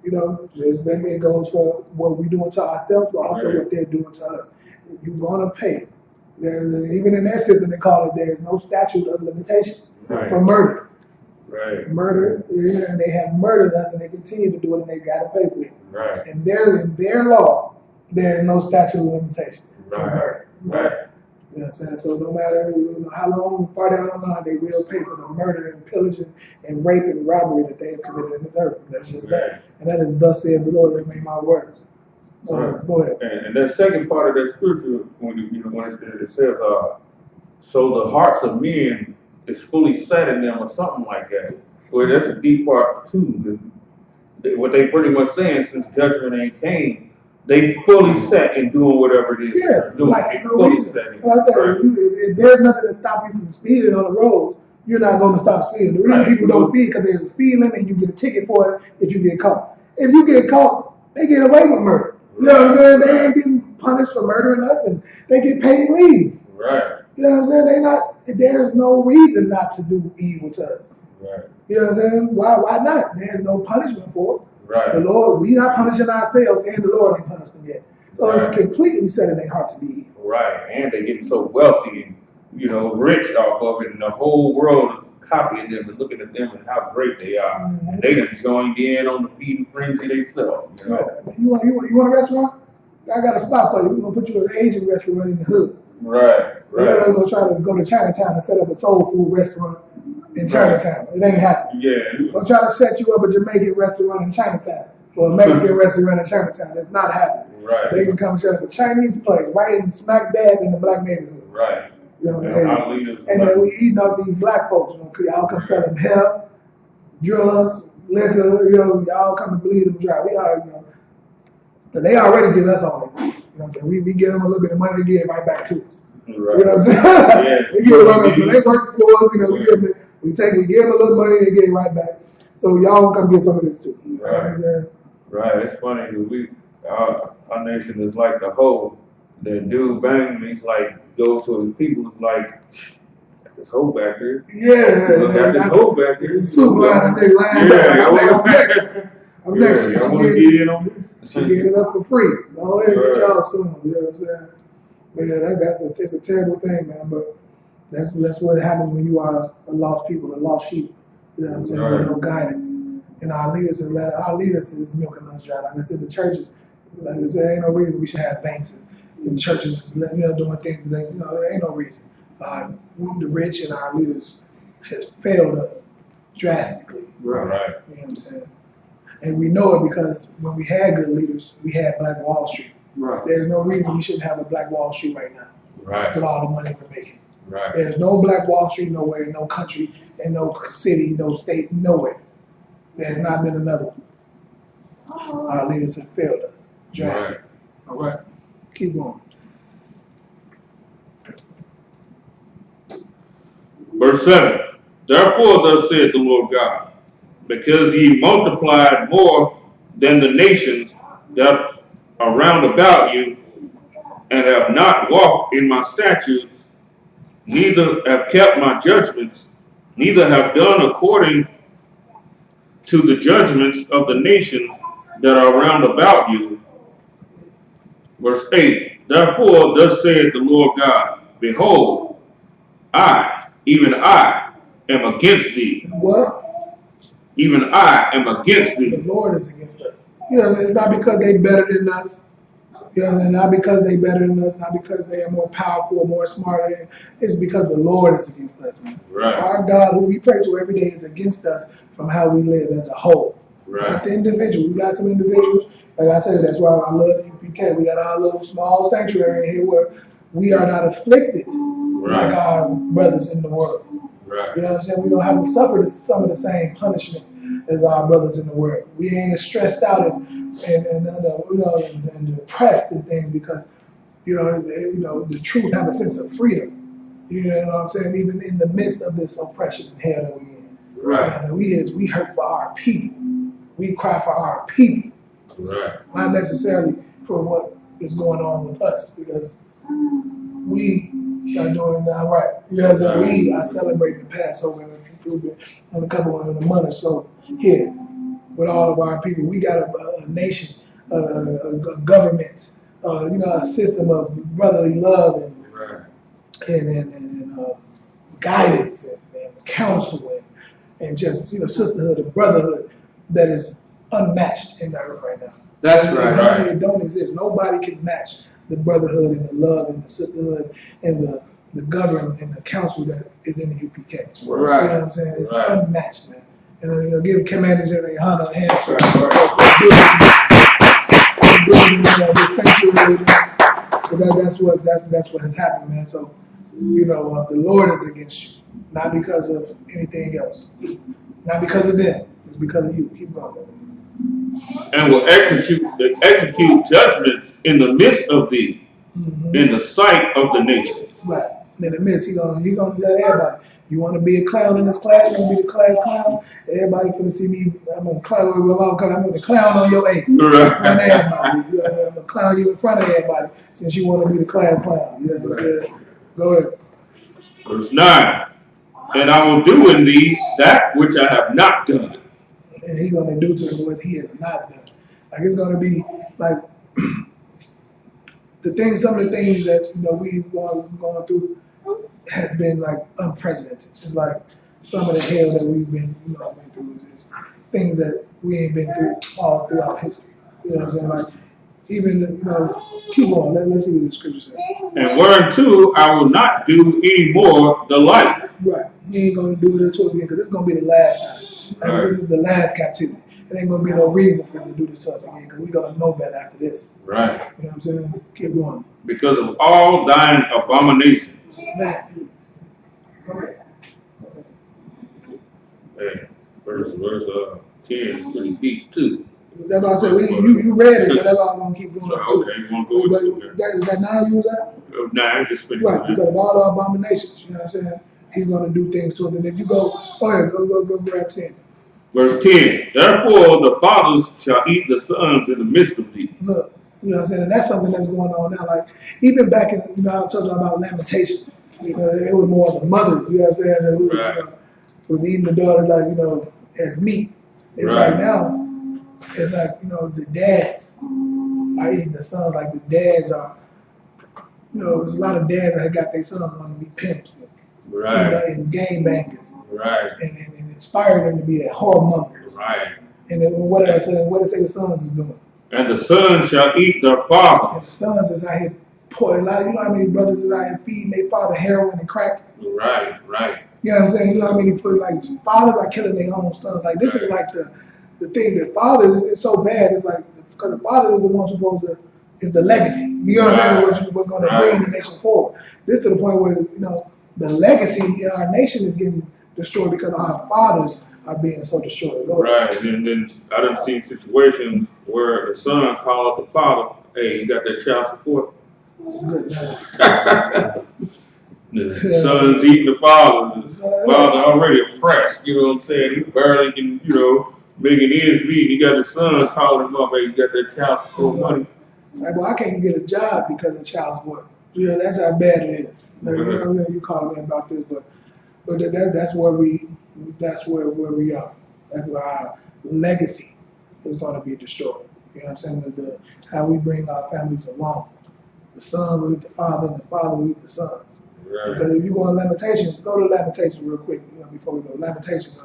you know, just then it goes for what we doing to ourselves, but also what they're doing to us. You're going to pay. Even in their system, they call it, there's no statute of limitation for murder. Right. Murder, and they have murdered us, and they continue to do it, and they got to pay for it. Right. And in their law, there is no statute of limitation for murder. Right. You know what I'm saying? So no matter how long, far down the line, they will pay for the murder and pillaging and rape and robbery that they have committed in this earth. And that's just that. And that is thus says the Lord that made my words. Go ahead. And the second part of that scripture, when it says, so the hearts of men is fully set in them, or something like that. Well, that's a deep part too. What they pretty much saying, since judgment ain't came, they fully set in doing whatever it is. Yeah, doing. like no reason. Like I said, if there's nothing to stop you from speeding on the roads, you're not going to stop speeding. The reason people don't speed because there's a speed limit and you get a ticket for it if you get caught. If you get caught, they get away with murder. You know what I'm saying? They ain't getting punished for murdering us, and they get paid leave. Right. You know what I'm saying? There's no reason not to do evil to us. Right. You know what I'm saying? Why not? There's no punishment for it. Right. The Lord, we not punishing ourselves, and the Lord ain't punished them yet. So it's completely set in their heart to be evil. Right. And they're getting so wealthy and, rich off of it, and the whole world is copying them and looking at them and how great they are. Mm-hmm. And they done joined in on the feeding frenzy themselves. Right. You want a restaurant? I got a spot for you. We're going to put you in an Asian restaurant in the hood. Right. They're not going to try to go to Chinatown and set up a soul food restaurant in Chinatown. It ain't happening. Yeah. They'll try to set you up a Jamaican restaurant in Chinatown or a Mexican restaurant in Chinatown. It's not happening. Right. They can come set up a Chinese place right in smack dab in the black neighborhood. Right. You know what I mean? And then we eating off these black folks. Y'all come selling hemp, drugs, liquor. Y'all come and bleed them dry. We are, they already get us all in. You know what I'm saying? We give them a little bit of money to give right back to us. Right. You know what I'm saying? Yes. They give it right back. So they work for us. We give them a little money, they get it right back. So y'all come get some of this too. You know what I'm saying? Right. It's funny because our nation is like the hoe. The dude banging, he's like, goes to his people, it's like, this hoe back here. Yeah. Look at this hoe back here. Soup line and they lying back. I'm next. I want to get in on this. She get it up for free. Go ahead and get y'all some. You know what I'm saying? But yeah, it's a terrible thing, man. But that's what happens when you are a lost people, a lost sheep. You know what I'm saying? With no guidance. And our leaders is milking us dry. Like I said, the churches, like I said, ain't no reason we should have banks and churches, doing things. There ain't no reason. The rich and our leaders has failed us drastically. Right. You know what I'm saying? And we know it because when we had good leaders, we had Black Wall Street. Right. There's no reason we shouldn't have a Black Wall Street right now. Right. With all the money we're making. Right. There's no Black Wall Street nowhere, in no country, in no city, no state, nowhere. There's not been another one. Our leaders have failed us drastically. Right. All right. Keep going. Verse 7. Therefore, thus saith the Lord God, because ye multiplied more than the nations that are round about you, and have not walked in my statutes, neither have kept my judgments, neither have done according to the judgments of the nations that are round about you. Verse 8. Therefore, thus saith the Lord God, behold, I, even I, am against thee. What? Even I am against thee. The Lord is against us. It's not because they better than us. Not because they better than us, not because they are more powerful or more smarter. It's because the Lord is against us, man. Right. Our God, who we pray to every day, is against us from how we live as a whole. Right. Not the individual. We got some individuals, like I said, that's why I love the I.S.U.P.K. We got our little small sanctuary in here where we are not afflicted like our brothers in the world. Right. You know what I'm saying? We don't have to suffer some of the same punishments as our brothers in the world. We ain't as stressed out and depressed and things because the truth have a sense of freedom. You know what I'm saying? Even in the midst of this oppression and hell that we in. Right. We hurt for our people. We cry for our people. Right. Not necessarily for what is going on with us because we are doing all right. You know what I'm saying? We are celebrating the Passover in a couple in a month or so here with all of our people. We got a nation, a government, a system of brotherly love and guidance and counsel and just sisterhood and brotherhood that is unmatched in the earth right now. That's right. It don't exist. Nobody can match the brotherhood and the love and the sisterhood and the government and the council that is in the UPK. Right. You know what I'm saying? It's unmatched, man. And give Commander General Yohanna a hand for building this sanctuary. That's what has happened, man. So, the Lord is against you, not because of anything else, not because of them. It's because of you. Keep going. And will execute judgments in the midst of thee, in the sight of the nations. Right. In the midst, he gonna let everybody. You want to be a clown in this class? You want to be the class clown? Everybody gonna see me. I'm gonna clown. I'm gonna clown on your A. Right. In front of everybody. I'm gonna clown you in front of everybody since you want to be the class clown. Yeah. Go ahead. Verse 9. And I will do in thee that which I have not done. And he's gonna do to him what he has not done. Like it's gonna be like some of the things that we've gone through has been like unprecedented. It's like some of the hell that we've been through is things that we ain't been through all throughout history. You know what I'm saying? Like even keep on. Let's see what the scripture says. And whereunto I will not do any more the like. Right. He ain't gonna do it to us again because it's gonna be the last time. Like, this is the last captivity. It ain't gonna be no reason for him to do this to us again because we're gonna know better after this. Right. You know what I'm saying? Keep going. Because of all thine abominations. Man. Hey, verse 10, pretty deep too. That's why I said you read it, so that's why I'm gonna keep going. Okay, you want to go with it? Is that 9 you was at? Nah, just pretty Right, because of all the abominations, you know what I'm saying? He's gonna do things to it. And if you go ahead, go grab 10. Verse 10. Therefore the fathers shall eat the sons in the midst of thee. Look, you know what I'm saying? And that's something that's going on now. Like even back in, I told you about Lamentations. It was more of the mothers, you know what I'm saying, who was, was eating the daughter like, as meat. It's like now, it's like, the dads are eating the sons, like the dads are, there's a lot of dads that got their sons wanting to be pimps and game bankers. Right. And inspire them to be that whoremongers. Right. And then what it say the sons is doing? And the sons shall eat their fathers. And the sons is out here pouring. Like, you know how many brothers is out here feeding their father heroin and crack? Right. You know what I'm saying? You know how many fathers are killing their own sons? Like this is like the thing that fathers is so bad. It's like because the father is the one supposed to is the legacy. You know what I'm saying? What's going to bring the nation forward. This to the point where the legacy in our nation is getting destroyed because our fathers are being so destroyed. Right, and then I done seen situations where the son called the father, hey, you got that child support? Good man. The son's eating the father. The father already oppressed, you know what I'm saying? He barely can, making ends meet. He got the son calling him up, hey, you got that child support money? Like, well, I can't get a job because of child support. That's how bad it is. Like, you know what I'm saying? You calling me about this, but that's where we are. That's where our legacy is going to be destroyed. You know what I'm saying? How we bring our families along. The son will eat the father, and the father will eat the sons. Right. Because if you go in Lamentations, go to Lamentations real quick before we go. Lamentations.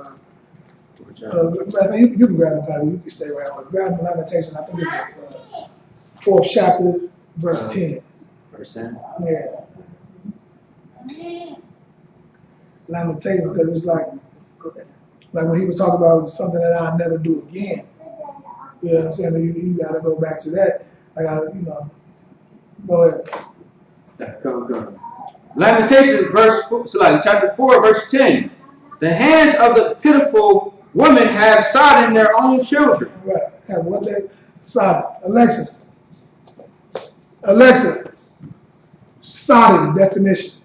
You can grab the Bible. You can stay right on. Grab the Lamentations. I think it's the 4th chapter, verse 10. Verse 10. Yeah. Lamentations, because it's like when he was talking about something that I'll never do again. You know what I'm saying? You got to go back to that. Go ahead. Go. Lamentations, chapter 4, verse 10. The hands of the pitiful women have sodden their own children. Right. Have what they sodden. Alexa. Sodden definition.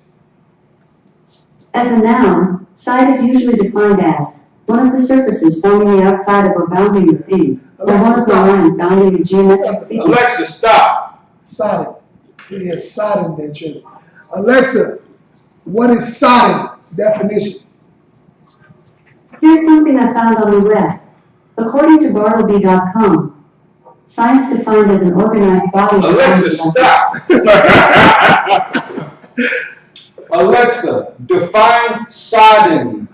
As a noun, side is usually defined as one of the surfaces forming the outside of or bounding the thing, or one of the lines bounding a geometric figure. Alexa, stop. Sodden. He has sodden their children. Alexa, what is sodden definition? Here's something I found on the web. According to Bartleby.com, science defined as an organized body. Alexa, stop. Alexa, define sudden.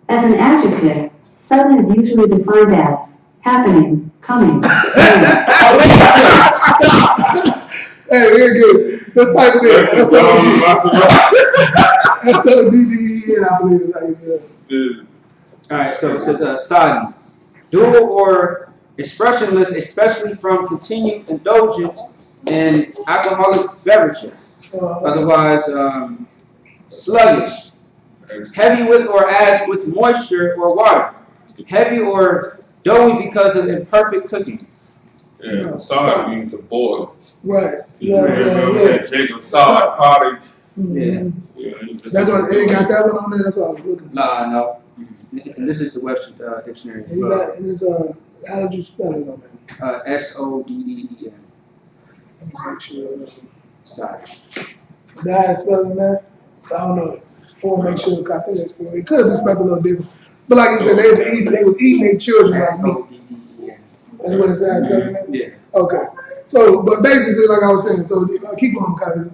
As an adjective, sudden is usually defined as happening, coming, going. Hey, very good. Let's type it in. S-O-D-D-E-N, I believe is how you do it. Alright, so it says sudden. Dual or expressionless, especially from continued indulgence in alcoholic beverages. Otherwise, sluggish. Heavy with or as with moisture or water. Heavy or doughy because of imperfect cooking. Yeah, sod means to boil. Right. You Yeah. remember Jacob Sod Cottage? Mhm. Yeah. That's what, they got that one on there, that's what I was looking for. No. And this is the Webster dictionary. And you got, and it's, how did you spell it on there? S-O-D-D-E-N. Let me make sure. Sorry. That spelled in there? I don't know. I want to make sure I think it's for it. It could be spelled a little different. But like you said, they was eating their children like meat. S-O-D-D-E-N. That's what it says, doesn't it? Yeah. Okay. So, but basically, like I was saying, so keep on cutting.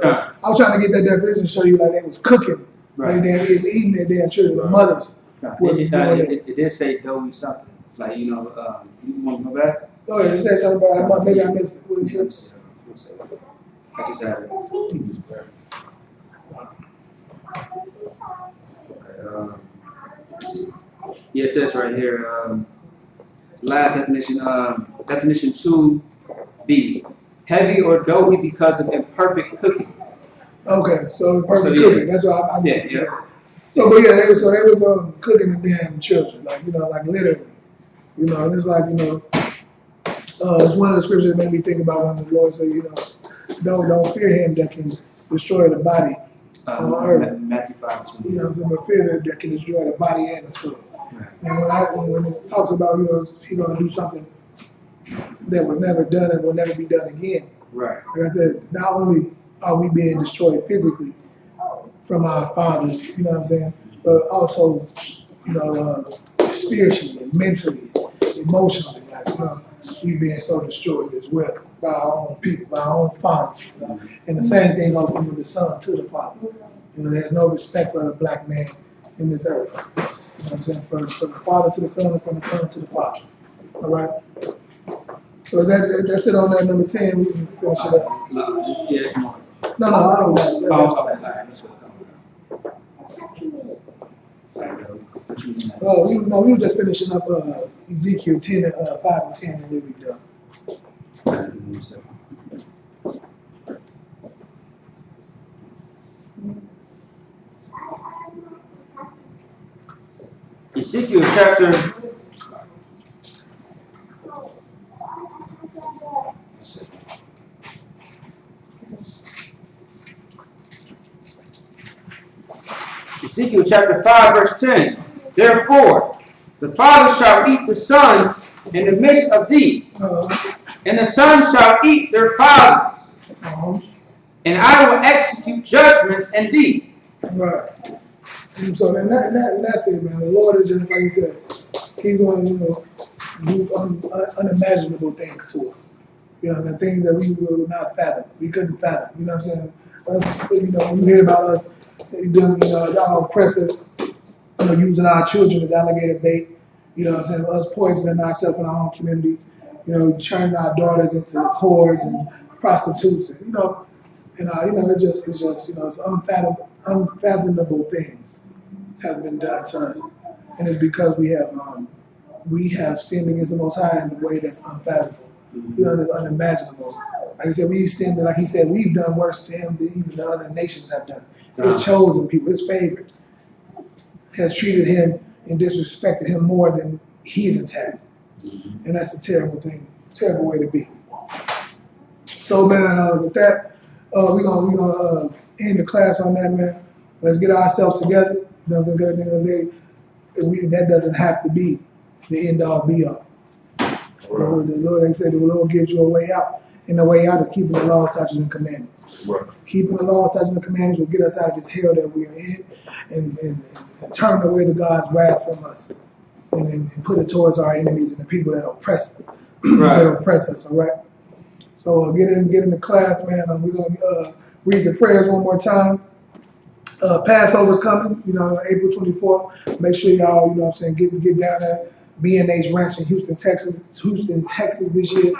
I was trying to get that definition to show you like they was cooking. Right. Like they was eating their damn children. The mothers was doing it. It did say doughy something. Like, you want to go back? Oh, yeah, it said something about, maybe I missed it. What it said? I just had it. Yeah, it says right here, last definition, definition 2B. Heavy or doughy because of imperfect cooking. Okay, so perfect So, cooking. That's what I missed. Yeah. So, but yeah, they was cooking the damn children, like like literally, and it's like it's one of the scriptures that made me think about when the Lord said, don't fear him that can destroy the body on earth. Matthew 5. But fear that can destroy the body and the soul. And when it talks about he's gonna do something that was never done and will never be done again. Right. Like I said, not only are we being destroyed physically from our fathers, but also, spiritually, mentally, emotionally, we being so destroyed as well by our own people, by our own fathers. And the same thing goes from the son to the father. There's no respect for a black man in this earth. From the father to the son and from the son to the father. All right? So that's it on that number 10. We can finish it up. Yes, more. No, not on that. Okay, all right, that's what we were just finishing up Ezekiel 10 and 5 and 10 and we'll be done. Ezekiel chapter Ezekiel chapter 5 verse 10. Therefore, the father shall eat the sons in the midst of thee, and the sons shall eat their fathers, and I will execute judgments in thee. Right. And so that's it, man. The Lord is just like you said, he's going to do unimaginable things to us. The things that we will not fathom. We couldn't fathom. You know what I'm saying? Us, when you hear about us doing, y'all oppressive, using our children as alligator bait, us poisoning ourselves in our own communities, turning our daughters into whores and prostitutes, and, it's just it's unfathomable things have been done to us. And it's because we have sinned against the Most High in a way that's unfathomable. That's unimaginable. Like I said, we've sinned, like he said, we've done worse to him than even the other nations have done. His chosen people, his favorite, has treated him and disrespected him more than heathens have. And that's a terrible thing, terrible way to be. So, man, with that, we're gonna end the class on that, man. Let's get ourselves together. At the end of the day, that doesn't have to be the end all be all. The Lord, they said, the Lord gives you a way out. And the way out is keeping the laws, statutes, and commandments. Right. Keeping the laws, statutes, and commandments will get us out of this hell that we are in and turn away the God's wrath from us. And put it towards our enemies and the people that oppress us. That oppress us, all right? So get in the class, man. We're going to read the prayers one more time. Passover's coming, April 24th. Make sure y'all, get down there. B&H Ranch in Houston, Texas this year.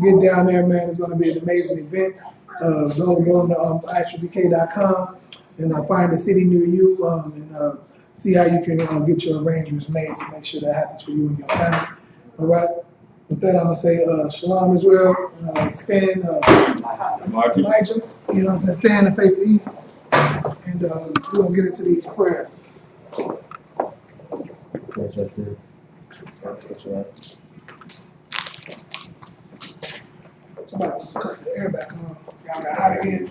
Get down there, man. It's going to be an amazing event. Go on I.S.U.P.K.com and find a city near you and see how you can get your arrangements made to make sure that happens for you and your family. All right. With that, I'm going to say shalom Israel. Stand, Elijah, stand and face the east. And we're going to get into these prayers. Somebody just cut the air back on. Y'all got hot again.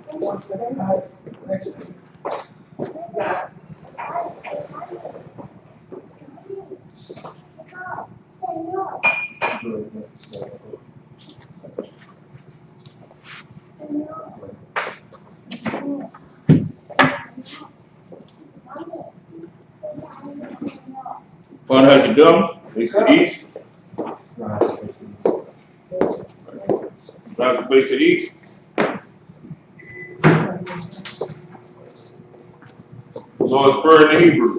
One second. Next second. Father, has you done? Face the east. Back to face the east. Lord's Prayer in the Hebrew.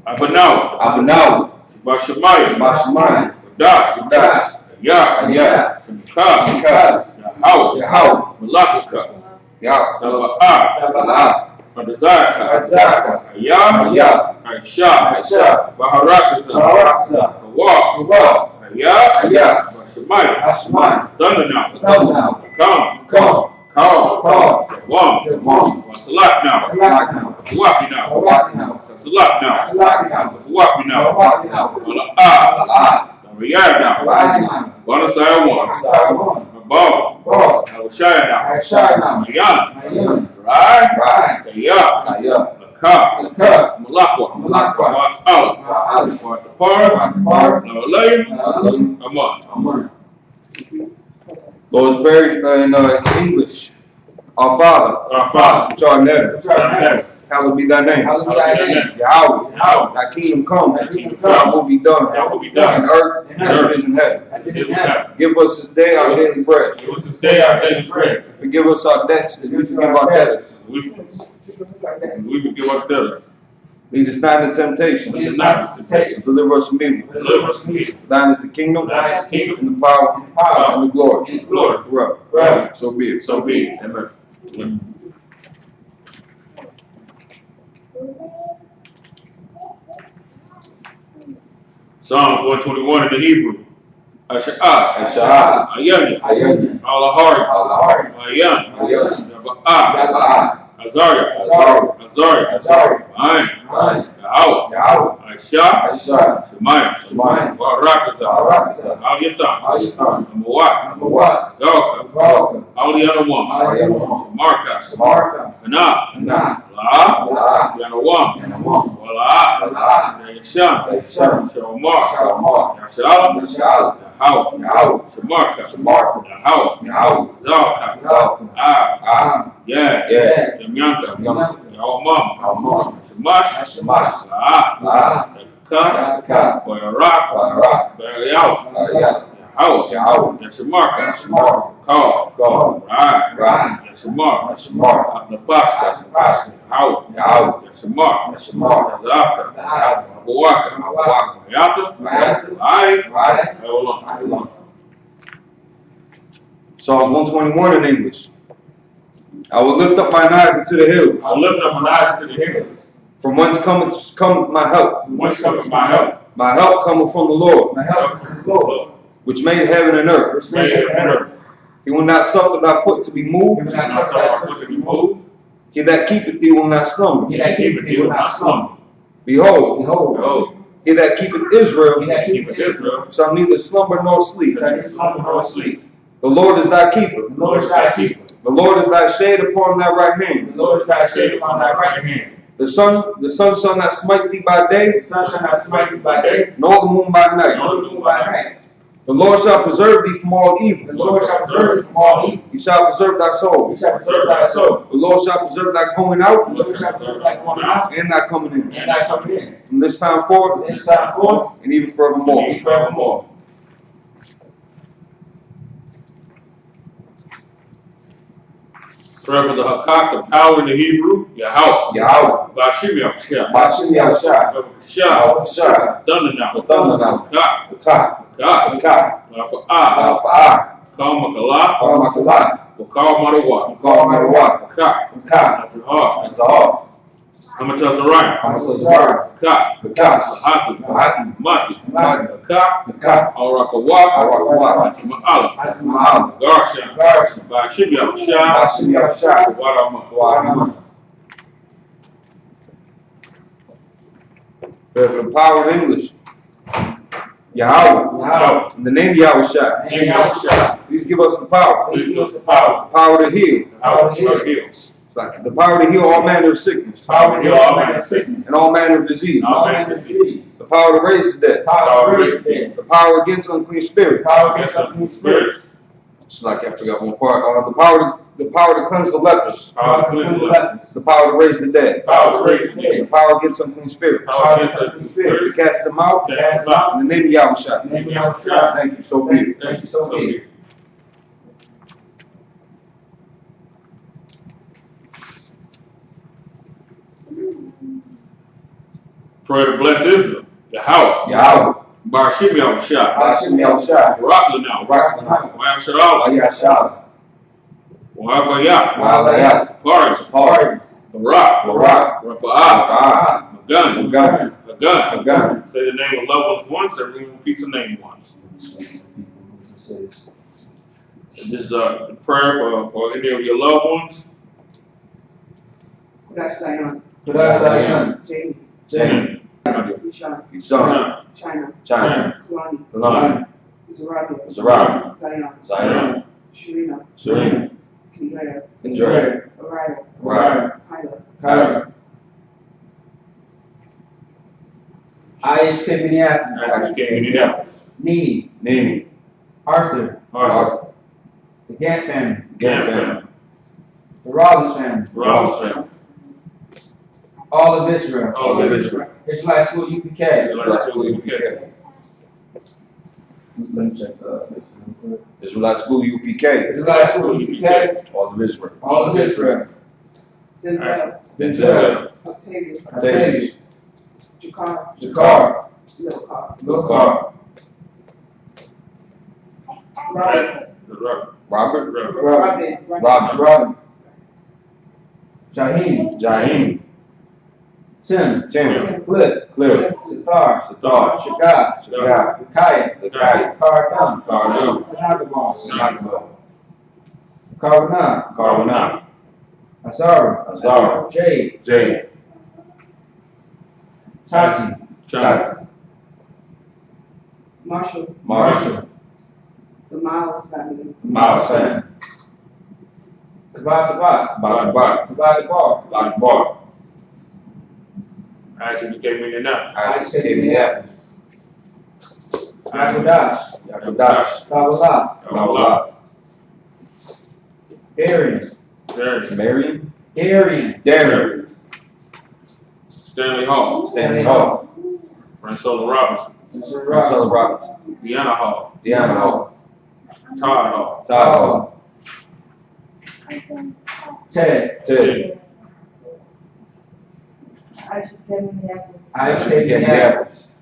Abanaw. Bashamayim. Das. Yah. Ka. Yahweh. Malakika. Yahweh. Adazaka. Ayah. I.S.U.P.K. Baharakasa. Walk. Ayah. Bashamayim. Thunder now. Come. Call. Wam. Salak now. Waki now. Salak now. Waki now. Riyad now. Wanasaya one. Above. Awashaya now. Mayan. Right. Ayah. Ka. Malakwa. Watapar. Aman. Lord's Prayer in English. Our Father, which art in heaven, hallowed be thy name. Yahweh, thy kingdom come, thy will be done on earth as it is in heaven. Give us this day our daily bread. Forgive us our debts as we forgive our debtors. We forgive our debtors. Lead us not into temptation. Deliver us from evil. Thine is the kingdom, and the power, and the glory. Forever. So be it. Amen. Psalm 121 in the Hebrew. I.S.U.P.K. Ayanya. Alahari. Ayan. Azariah. Ayin. Yahweh. I.S.H.A. Shemayim. Barakasa. Al-Yatam. Amawat. Dalka. Al-Yanawam. Marka. Kana. La. Yanawam. Wala. Yasham. Shalomar. Yashalam. Yahweh. Shamarka. Yahweh. Dalka. Yeah. Yamyanka. Yawamam. Shamash. La. Ka. Boyarak. Barial. Yahweh. Yashamarka. Call. Right. Yashamar. Napaska. Yahweh. Yashamar. Zafka. Waka. Yata. Ai. Psalms 121 in English. I will lift up mine eyes into the hills. From whence cometh my help? My help cometh from the Lord, which made heaven and earth. He will not suffer thy foot to be moved. He that keepeth thee will not slumber. Behold, he that keepeth Israel shall neither slumber nor sleep. The Lord is thy keeper. The Lord is thy shade upon thy right hand. The sun shall not smite thee by day, The sun shall not smite thee by day, nor the moon by night. nor the moon by night. The Lord shall preserve thee from all The evil. Lord shall preserve thee from all evil. He shall preserve thy He soul. shall preserve thy soul. The Lord shall preserve thy going The out Lord shall preserve thy going out and thy coming in, and thy coming in. from this time From forward this time forth and even and forevermore. forevermore. Prayer for the Hakak, the power in the Hebrew, Yahweh. Yahweh. Bashim Yahushua. Bashim Yahushua. Shah. Shah. Thunder now. The thunder now. Hakak. Ka. Hakak. Ka. Rapa'ah. Ka. Kal Makalah. Makala. Wakal Marawa. Call my water. Hakak. Ka. That's your heart. That's the heart. Hamachazariah. Hamachazariah. Hakak. The ka. Haki. Haki. Maki. Maki. Hakak. The ka. Arakawak. Arakawak. Ma'ala. That's Ma'al. Garsha. Garson. Bashim Yahushua. Bashim Yahushua. Warama. Wahama. Prayer for the power of English. Yahweh. Yahweh. In the name of Yahushua. And Yahushua. Please give us the power. Please give us the power. Power to heal. Power to heal. It's like the power to heal all manner of sickness. Power to heal all manner of sickness. And all manner of disease. All manner of disease. The power to raise the dead. Power to raise the dead. The power against unclean spirits. Power against unclean spirits. It's like I forgot one part. The power to cleanse the lepers. Power to cleanse the lepers. The power to raise the dead. Power to raise the The dead. power against unclean spirits. Power against unclean To spirits. cast them out. Cast them out. In the name of Yahushua. In the name of Yahushua. Thank you. So be it. Thank you so much. Prayer to bless Israel. Yahweh. Yahweh. Bashim Yahushua. Bashim Yahushua. Rakla now. Rakla. Wa'am Shalal. Ayashah. Wa'abayah. Wa'abayah. Paris. Pardon. Barak. Barak. Rapa'ah. Magan. Magan. Magan. Magan. Say the name of loved ones once, everyone repeats the name once. This is a prayer for any of your loved ones. That's Zion. That's Zion. Jamie. Jamie. Ishan. Son. China. China. Kalani. Kalani. Zarabi. Zarabi. Zion. Zion. Sharina. Serena. Kendra. Kendra. Orion. Orion. Kyla. Kyler. I.S.U.P.K. Minneapolis. I.S.U.P.K. Minneapolis. Nene. Nene. Arthur. Arthur. The Gant family. Gant family. The Rollins family. Rollins family. All of Israel. All of Israel. Israelite School UPK. Israelite School UPK. Let me check Israelite School UPK. Israelite School UPK. All of Israel. All of Israel. Denzel. Denzel. Octavius. Octavius. Jakar. Jakar. Lil Car. Lokar. Robert. Robert. Robin. Robin. Jaheem. Jaheem. Tim. Tim. Cliff. Cliff. Sitar. Sitar. Shagad. Shagad. Kaya. Lekai. Cardon. Cardon. Nagabon. Nagabon. Carbonat. Carbonat. Azara. Azara. Jade. Jade. Tati. Tati. Marshall. Marshall. The Miles family. Miles family. Tabat. Tabat. Tabat. Bar. I.S.U.P.K. Minneapolis. I.S.U.P.K. Minneapolis. Yakudash. Yakudash. Kabbalah. Kabbalah. Darian. Marion. Darian. Stanley Hall. Stanley Hall. Ransola Robinson. Marcella Roberts. Deanna Hall. Deanna Hall. Todd Hall. Todd Hall. Ted. Ted. I.S.U.P.K. Minneapolis. I.S.U.P.K. Minneapolis.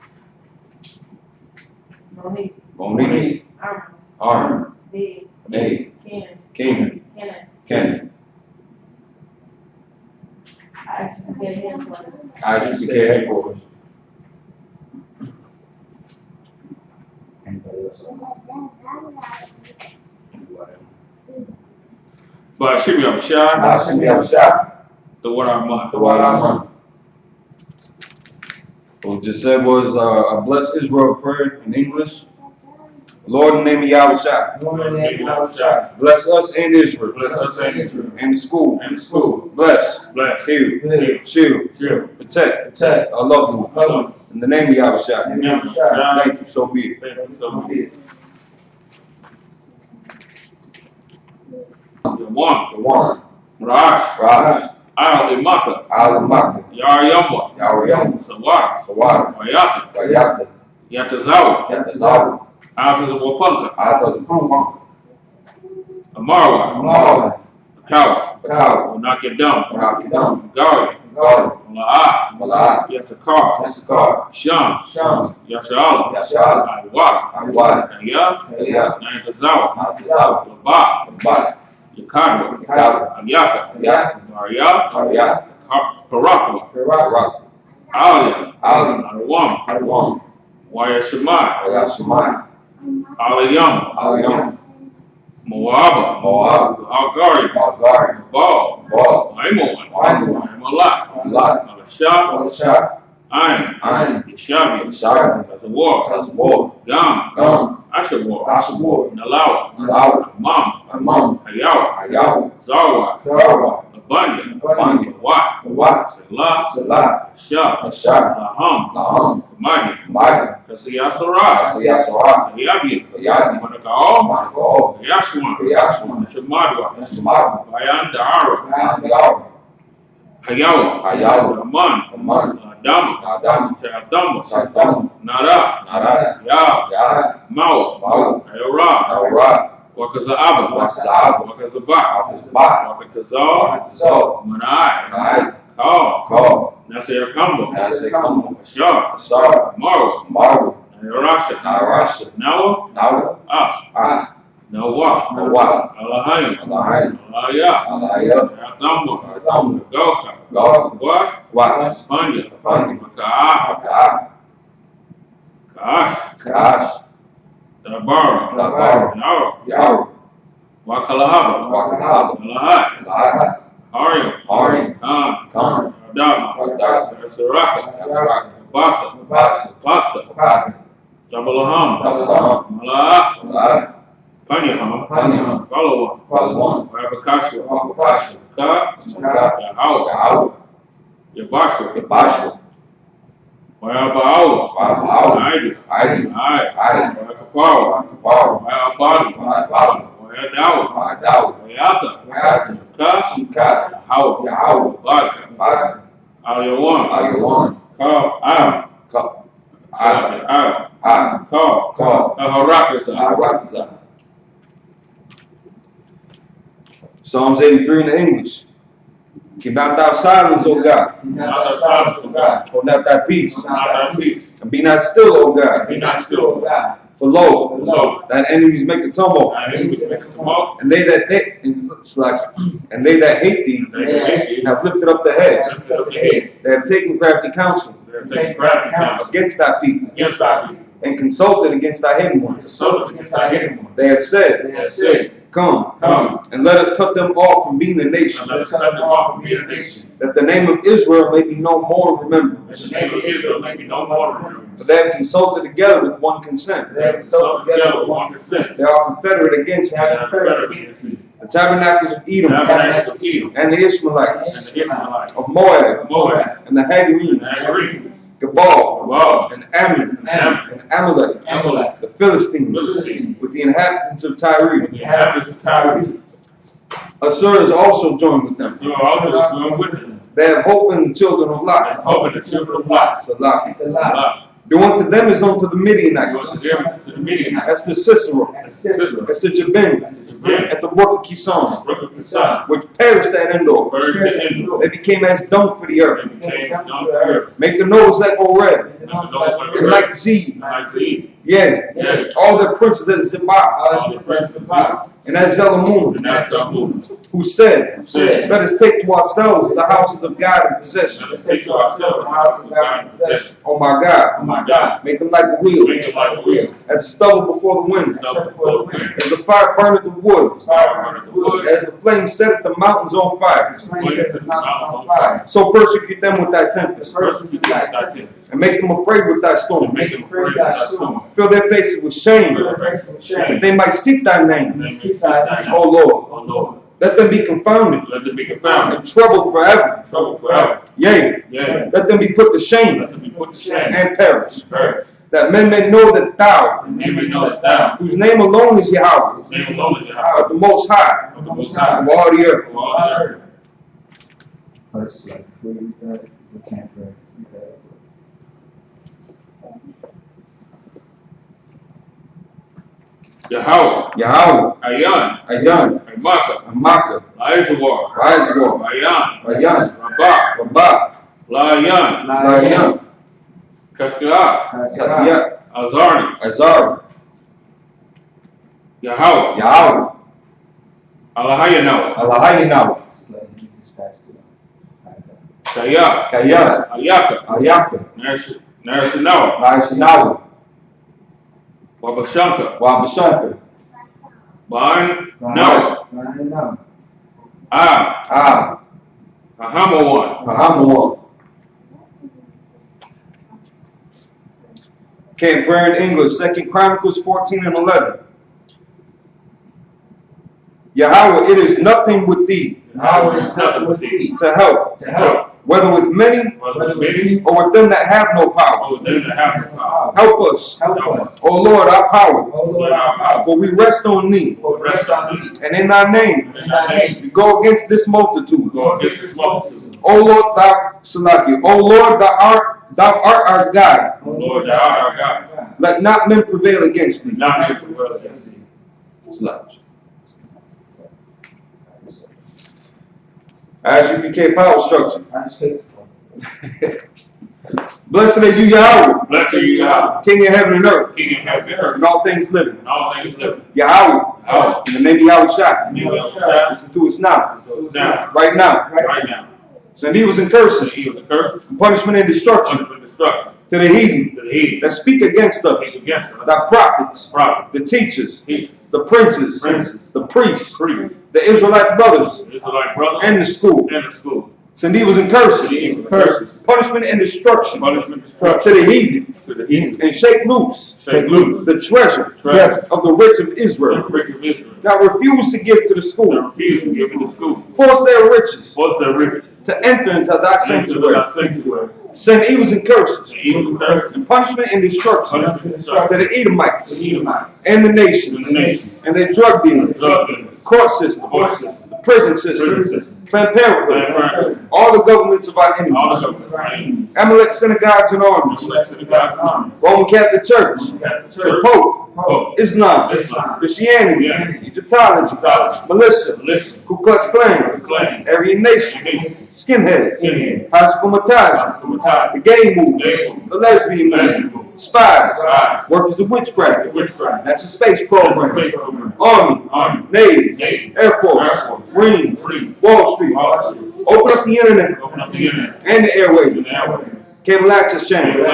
Monique. Monique. Armor. Arm. Dave. Nate. Ken. King. Kenneth. Kenny. I.S.U.P.K. headquarters. I.S.U.P.K. headquarters. Bashim Yahushua. Bashim Yahushua. The Warama. The Wa'aman. What we just said was a Bless Israel prayer in English. Lord, in the name of Yahweh, Lord, in the name of Yahweh. bless us and Israel. Bless us and Israel. And the school. And the school. Bless. Bless. Heal. Heal. Shield. Shield. Protect. Protect. Our loved ones. Loved ones. In the name of Yahweh. In the name of Yahweh. Thank you, so be it. Thank you, so be it. The one. The one. Rash. Raj. I.S.U.P.K. I.S.U.P.K. Yahweh. Yahweh. Sawar. Sawar. Wayata. Wayata. Yatazawa. Yatazawa. I.S.U.P.K. I.S.U.P.K. Amarwa. Amara. Akawa. Akawa. Will knock you down. Knock you down. Gari. God. Mala'a. Mala'a. Yatakar. Yatakar. Sham. Sham. Yashalam. Yashalam. Iwa. Iwa. Kaya. Kaya. Nayatazawa. Nayatazawa. Laba. Laba. Yakadwa. Yakadwa. Ayaka. Ayaka. Maria. Maria. Parakwa. Barak. Alia. Ali. Arwam. Arwam. Wayashimai. Wayashimai. Aliyam. Aliyam. Moaba. Moab. Algari. Algari. Baal. Baal. Aimon. Aimon. Malak. Malak. Alashab. Alashab. Ain. Ain. Yishabi. Yishabi. Tazawar. Tazawar. Gam. Gam. Ashabor. Ashabor. Nalawa. Nalawa. Amam. Amam. Hayawa. Hayawa. Zarwa. Zarwa. Abanya. Abanya. Wat. Wat. Selah. Selah. Shab. Ashab. Laham. Laham. Magi. Magi. Kasiyasara. Kasiyasara. Hayabi. Hayabi. Manakao. Marco. Yashwan. Yashwan. Shamadwa. Shemad. Bayan Da'ara. Hayawa. Hayawa. Hayawa. Aman. Aman. Adama. Adam. Sa'adama. Saddam. Nara. Nara. Ya. Ya. Mawa. Mawa. Ayora. Aura. Wakazaaba. Wakazaaba. Wakazaba. Wakazaba. Wakatazal. So. Manai. Manai. Kal. Call. Nasayakamba. Nasekamo. Ashar. Asar. Marwa. Marwa. Ayarasha. Narasha. Nawa. Nawa. Ash. Ah. Nawa. Nawa. Alahayim. Alahayim. Alaya. Alaya. Yatamba. Adam. Goka. God. Wash. Watch. Panya. Panya. Maka'a. Ka. Kaash. Kash. Dabara. Dabara. Yawa. Yaw. Wakalahaba. Wakalahaba. Alahat. Lahat. Harim. Harim. Khan. Khan. Adama. Adama. Saraka. Saraka. Basa. Basa. Fakta. Kaka. Jabalaham. Jabalaham. Mala'a. Lahat. Panyaham. Panyaham. Falawa. Falawan. Wabakashwa. Wakasha. Ka. Ka. Yahawa. Yaw. Yabashwa. Yabasha. Wayabawa. Wabawa. Aidu. Aidu. Ai. Ai. Wakapawa. Wabawa. Wayabadu. Wabawa. Wayadawa. Wadawa. Wayata. Wayata. Ka. Shika. Yahawa. Yahawa. Barka. Baka. Aliyawan. Aliyawan. Ka. Am. Ka. Am. Ah. Ka. Ka. Harakasa. Arakasa. Psalms 83 in the English. Keep out thy silence, O God. Not thy silence, O God. Hold not thy peace. Not thy peace. And be not still, O God. Be not still, O God. For lo, Lo, thine enemies make a tumult. thine enemies make a tumult. And they that hate thee They hate thee. have lifted up the head. Lift up the head. They have taken crafty counsel They have taken crafty counsel against thy people, against thy people. and consulted against thy hidden ones. Consulted against thy hidden one. They have said, They have said, Come, Come, and let us cut them off from being a nation, and let us cut them off from being a nation. that the name of Israel may be no more remembered. That the name of Israel may be no more remembered. For they have consulted together with one consent. They have consulted together with one consent. They are confederate against They thee. are confederate against thee. The tabernacles of The Edom, tabernacles of Edom, and the Ishmaelites, and the Israelites, of Moab, Moab, and the and the Hagarenes, Hagarenes, Gebal, Moab, and Ammon, and Ammon, and Amalek, Amalek, the Philistines, Philistines, with the inhabitants of Tyre. the inhabitants of Tyre. Assur is also joined with them. You are also going with them. They have hope in the children of And Lot. hope in the children of Lot. Salah. Allah. Do unto them as unto the You are Midianites, to them to the Midianites, as to Sisera, as Sisera, as to Jabin, as to Jabin, at the brook of Kison, Brook of the sun, which perished at Endor. birds that endure. They became as dung for the They earth. became down to earth. Make the nose like Oreb, And the dogs and like Zee. like Zee. Yea, Yea, all their princes as Zebah. all the friends of God. And that's Zelamun, And that's our movement. who said, Said, let us take to ourselves the houses of God in possession. let us take to ourselves the house of God in possession. Oh my God, Oh my God. make them like a wheel, Make it like a wheel. as the stubble before the wind, Stubble before the wind. as the fire burneth the wood, Fire burneth the wood. as the flame setteth the mountains on fire. Flame set the mountains on fire. So persecute them with thy tempest, Persecute thy tempest. and make them afraid with thy storm. And make them afraid of thy storm. Fill their faces with shame, Fill their faces with shame. that they might seek thy And name. they may seek thy name. O Lord, O Lord. let them be confounded Let them be confounded. and troubled forever. Trouble forever. Yea, Yea. let them be put to shame Let them be put to shame. and perish, Perish. that men may know that thou, And they may know that thou, whose name alone is Yahweh, whose name alone is art Yahweh, the Most High of the Most High, of all the earth. of all the earth. First, like, we can't pray. Yahweh, Yahweh, Ayan, Ayan, Imaka, Amaka, I.S.U.P.K, I.S.U.P.K, Ayan, Ayan, Rabah, Rabah, Layan, Layan, Kashiah, Satya, Azarni, Azar, Yahweh, Yahweh, Alahayanawa, Alahayinawa, Shaya, Kaya, Ayaka, Ayaka, Narashinawa, Naishinawa, Wabashanka, Wabashanka, Ban, Noah, Ahamawan, Ahamawan. Can't pray in English. 2 Chronicles 14 and 11. Yahweh, it is nothing with thee Yahweh is nothing with thee, to help, to help, whether with many whether many or with them that have no power. or them that have no power. Help us, Help us, O Lord, our power, O Lord our power, for we rest on thee, for rest on thee, and in thy name and in thy name we go against this multitude. go against this multitude. O Lord, thou Salaki, O Lord, thou art our God. O Lord, thou art our God. Let not men prevail against thee. Not make prevail against thee. I.S.U.P.K power structure. Blessed are you, Yahweh, Blessed are you, Yahweh, King of heaven and earth, King of heaven and earth, and all things living. and all things living. Yahweh, Yahweh, in the name of Yahweh Shai, and you will shout, listen to us now, so it's now, right now. right now. Send evils and So curses, he was a curse, punishment and destruction punishment, destruction, to the heathen to the heathen, that speak against us, speak against us, thy prophets, prophet, the teachers, teacher, the princes, princes, the priests, priest, the Israelite brothers, Israelite brothers, and the school. and the school. Send evils and To the evil curses, punishment and destruction punishment, to destruction, the heathen, to the heathen, and shake loose shake loose the treasure Treasure of the rich of the Israel rich of Israel, that refuse to give to the that school. refuse to give it to school, Force their riches force their riches, to enter into thy into sanctuary. thy sanctuary, Send evils and curses the evil curses, and punishment and destruction punishment, to destruction, the Edomites the Edomites, and the to nations the nations, and their drug dealers, drug dealers, court system, court system, prison system, prison system, Planned Planned Parenthood, Parenthood, all the governments of our all enemies, the governments of our enemies, Amalek synagogues and armies, reflects in God's armies, Roman Catholic Church, Catholic the Church, Pope, Pope, Islam, Islam, Christianity, Christianity, Egyptology, Egyptology, militia, militia, Ku Klux Klan, Klan, Aryan Nation, Nation, skinheads, Skinheads, high school Matazi, the Matai, gay movement, Gay movement, the lesbian Lesbian movement, movement, spies, Spies, workers of witchcraft, witchcraft, that's a space program, Space program, Army, Army, Navy, Navy, Air Force, Air Force, Marines, Marines, Wall Street. Wall Street, Open up the internet open up the internet, and the airwaves, and the airwaves, cable access channels,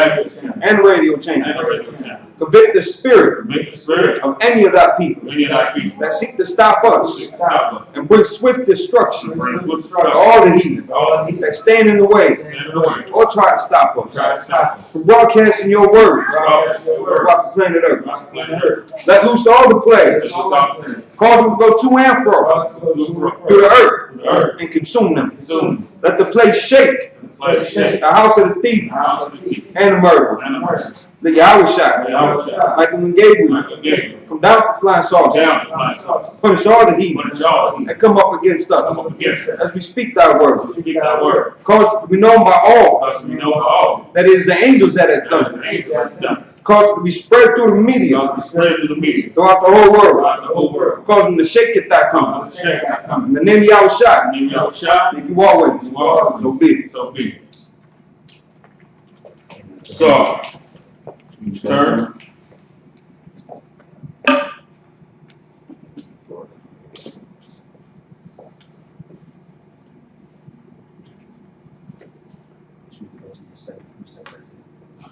and radio and the channels. radio channel. Convict the spirit Make the spirit of any of thy people of any of thy people that seek to stop us stop us, and bring swift destruction bring good to struggle, all the heathen all the that stand in the way stand in the way, or try to stop us try to stop us, from broadcasting your words broadcast your word, across the planet Earth. rock the planet Earth, Let loose all the let's plagues, stop the cause them to go to and fro earth, through the earth and consume them. consume, Let the place shake let it shake, the house of the thief the house of the thief, and the murderer. and the mercy, The Yahweh Shai, Yahweh Shai, Michael and Gabriel, Michael Gabriel, from down the flying saucers, down to my sauce, punish all the heathen punish all the heathen, that come up against come us up against us, as we speak thy word. speak thy word, Cause we know by all because we know all that it is the angels that have done that it. the angels have done, Cause to be spread through the media because we spread to the media, throughout the whole world. throughout the whole world, Cause them to shake it thy come coming. on, shake that In coming, the name of Yahweh Shai, and then Yahweh Shai, thank you always. you always, So be it. so be it. So, turn. we could go through the second precept right there.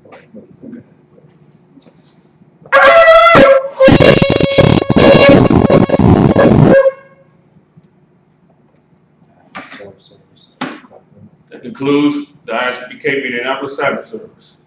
Or maybe look at it. That concludes the I.S.U.P.K. Minneapolis Sabbath service.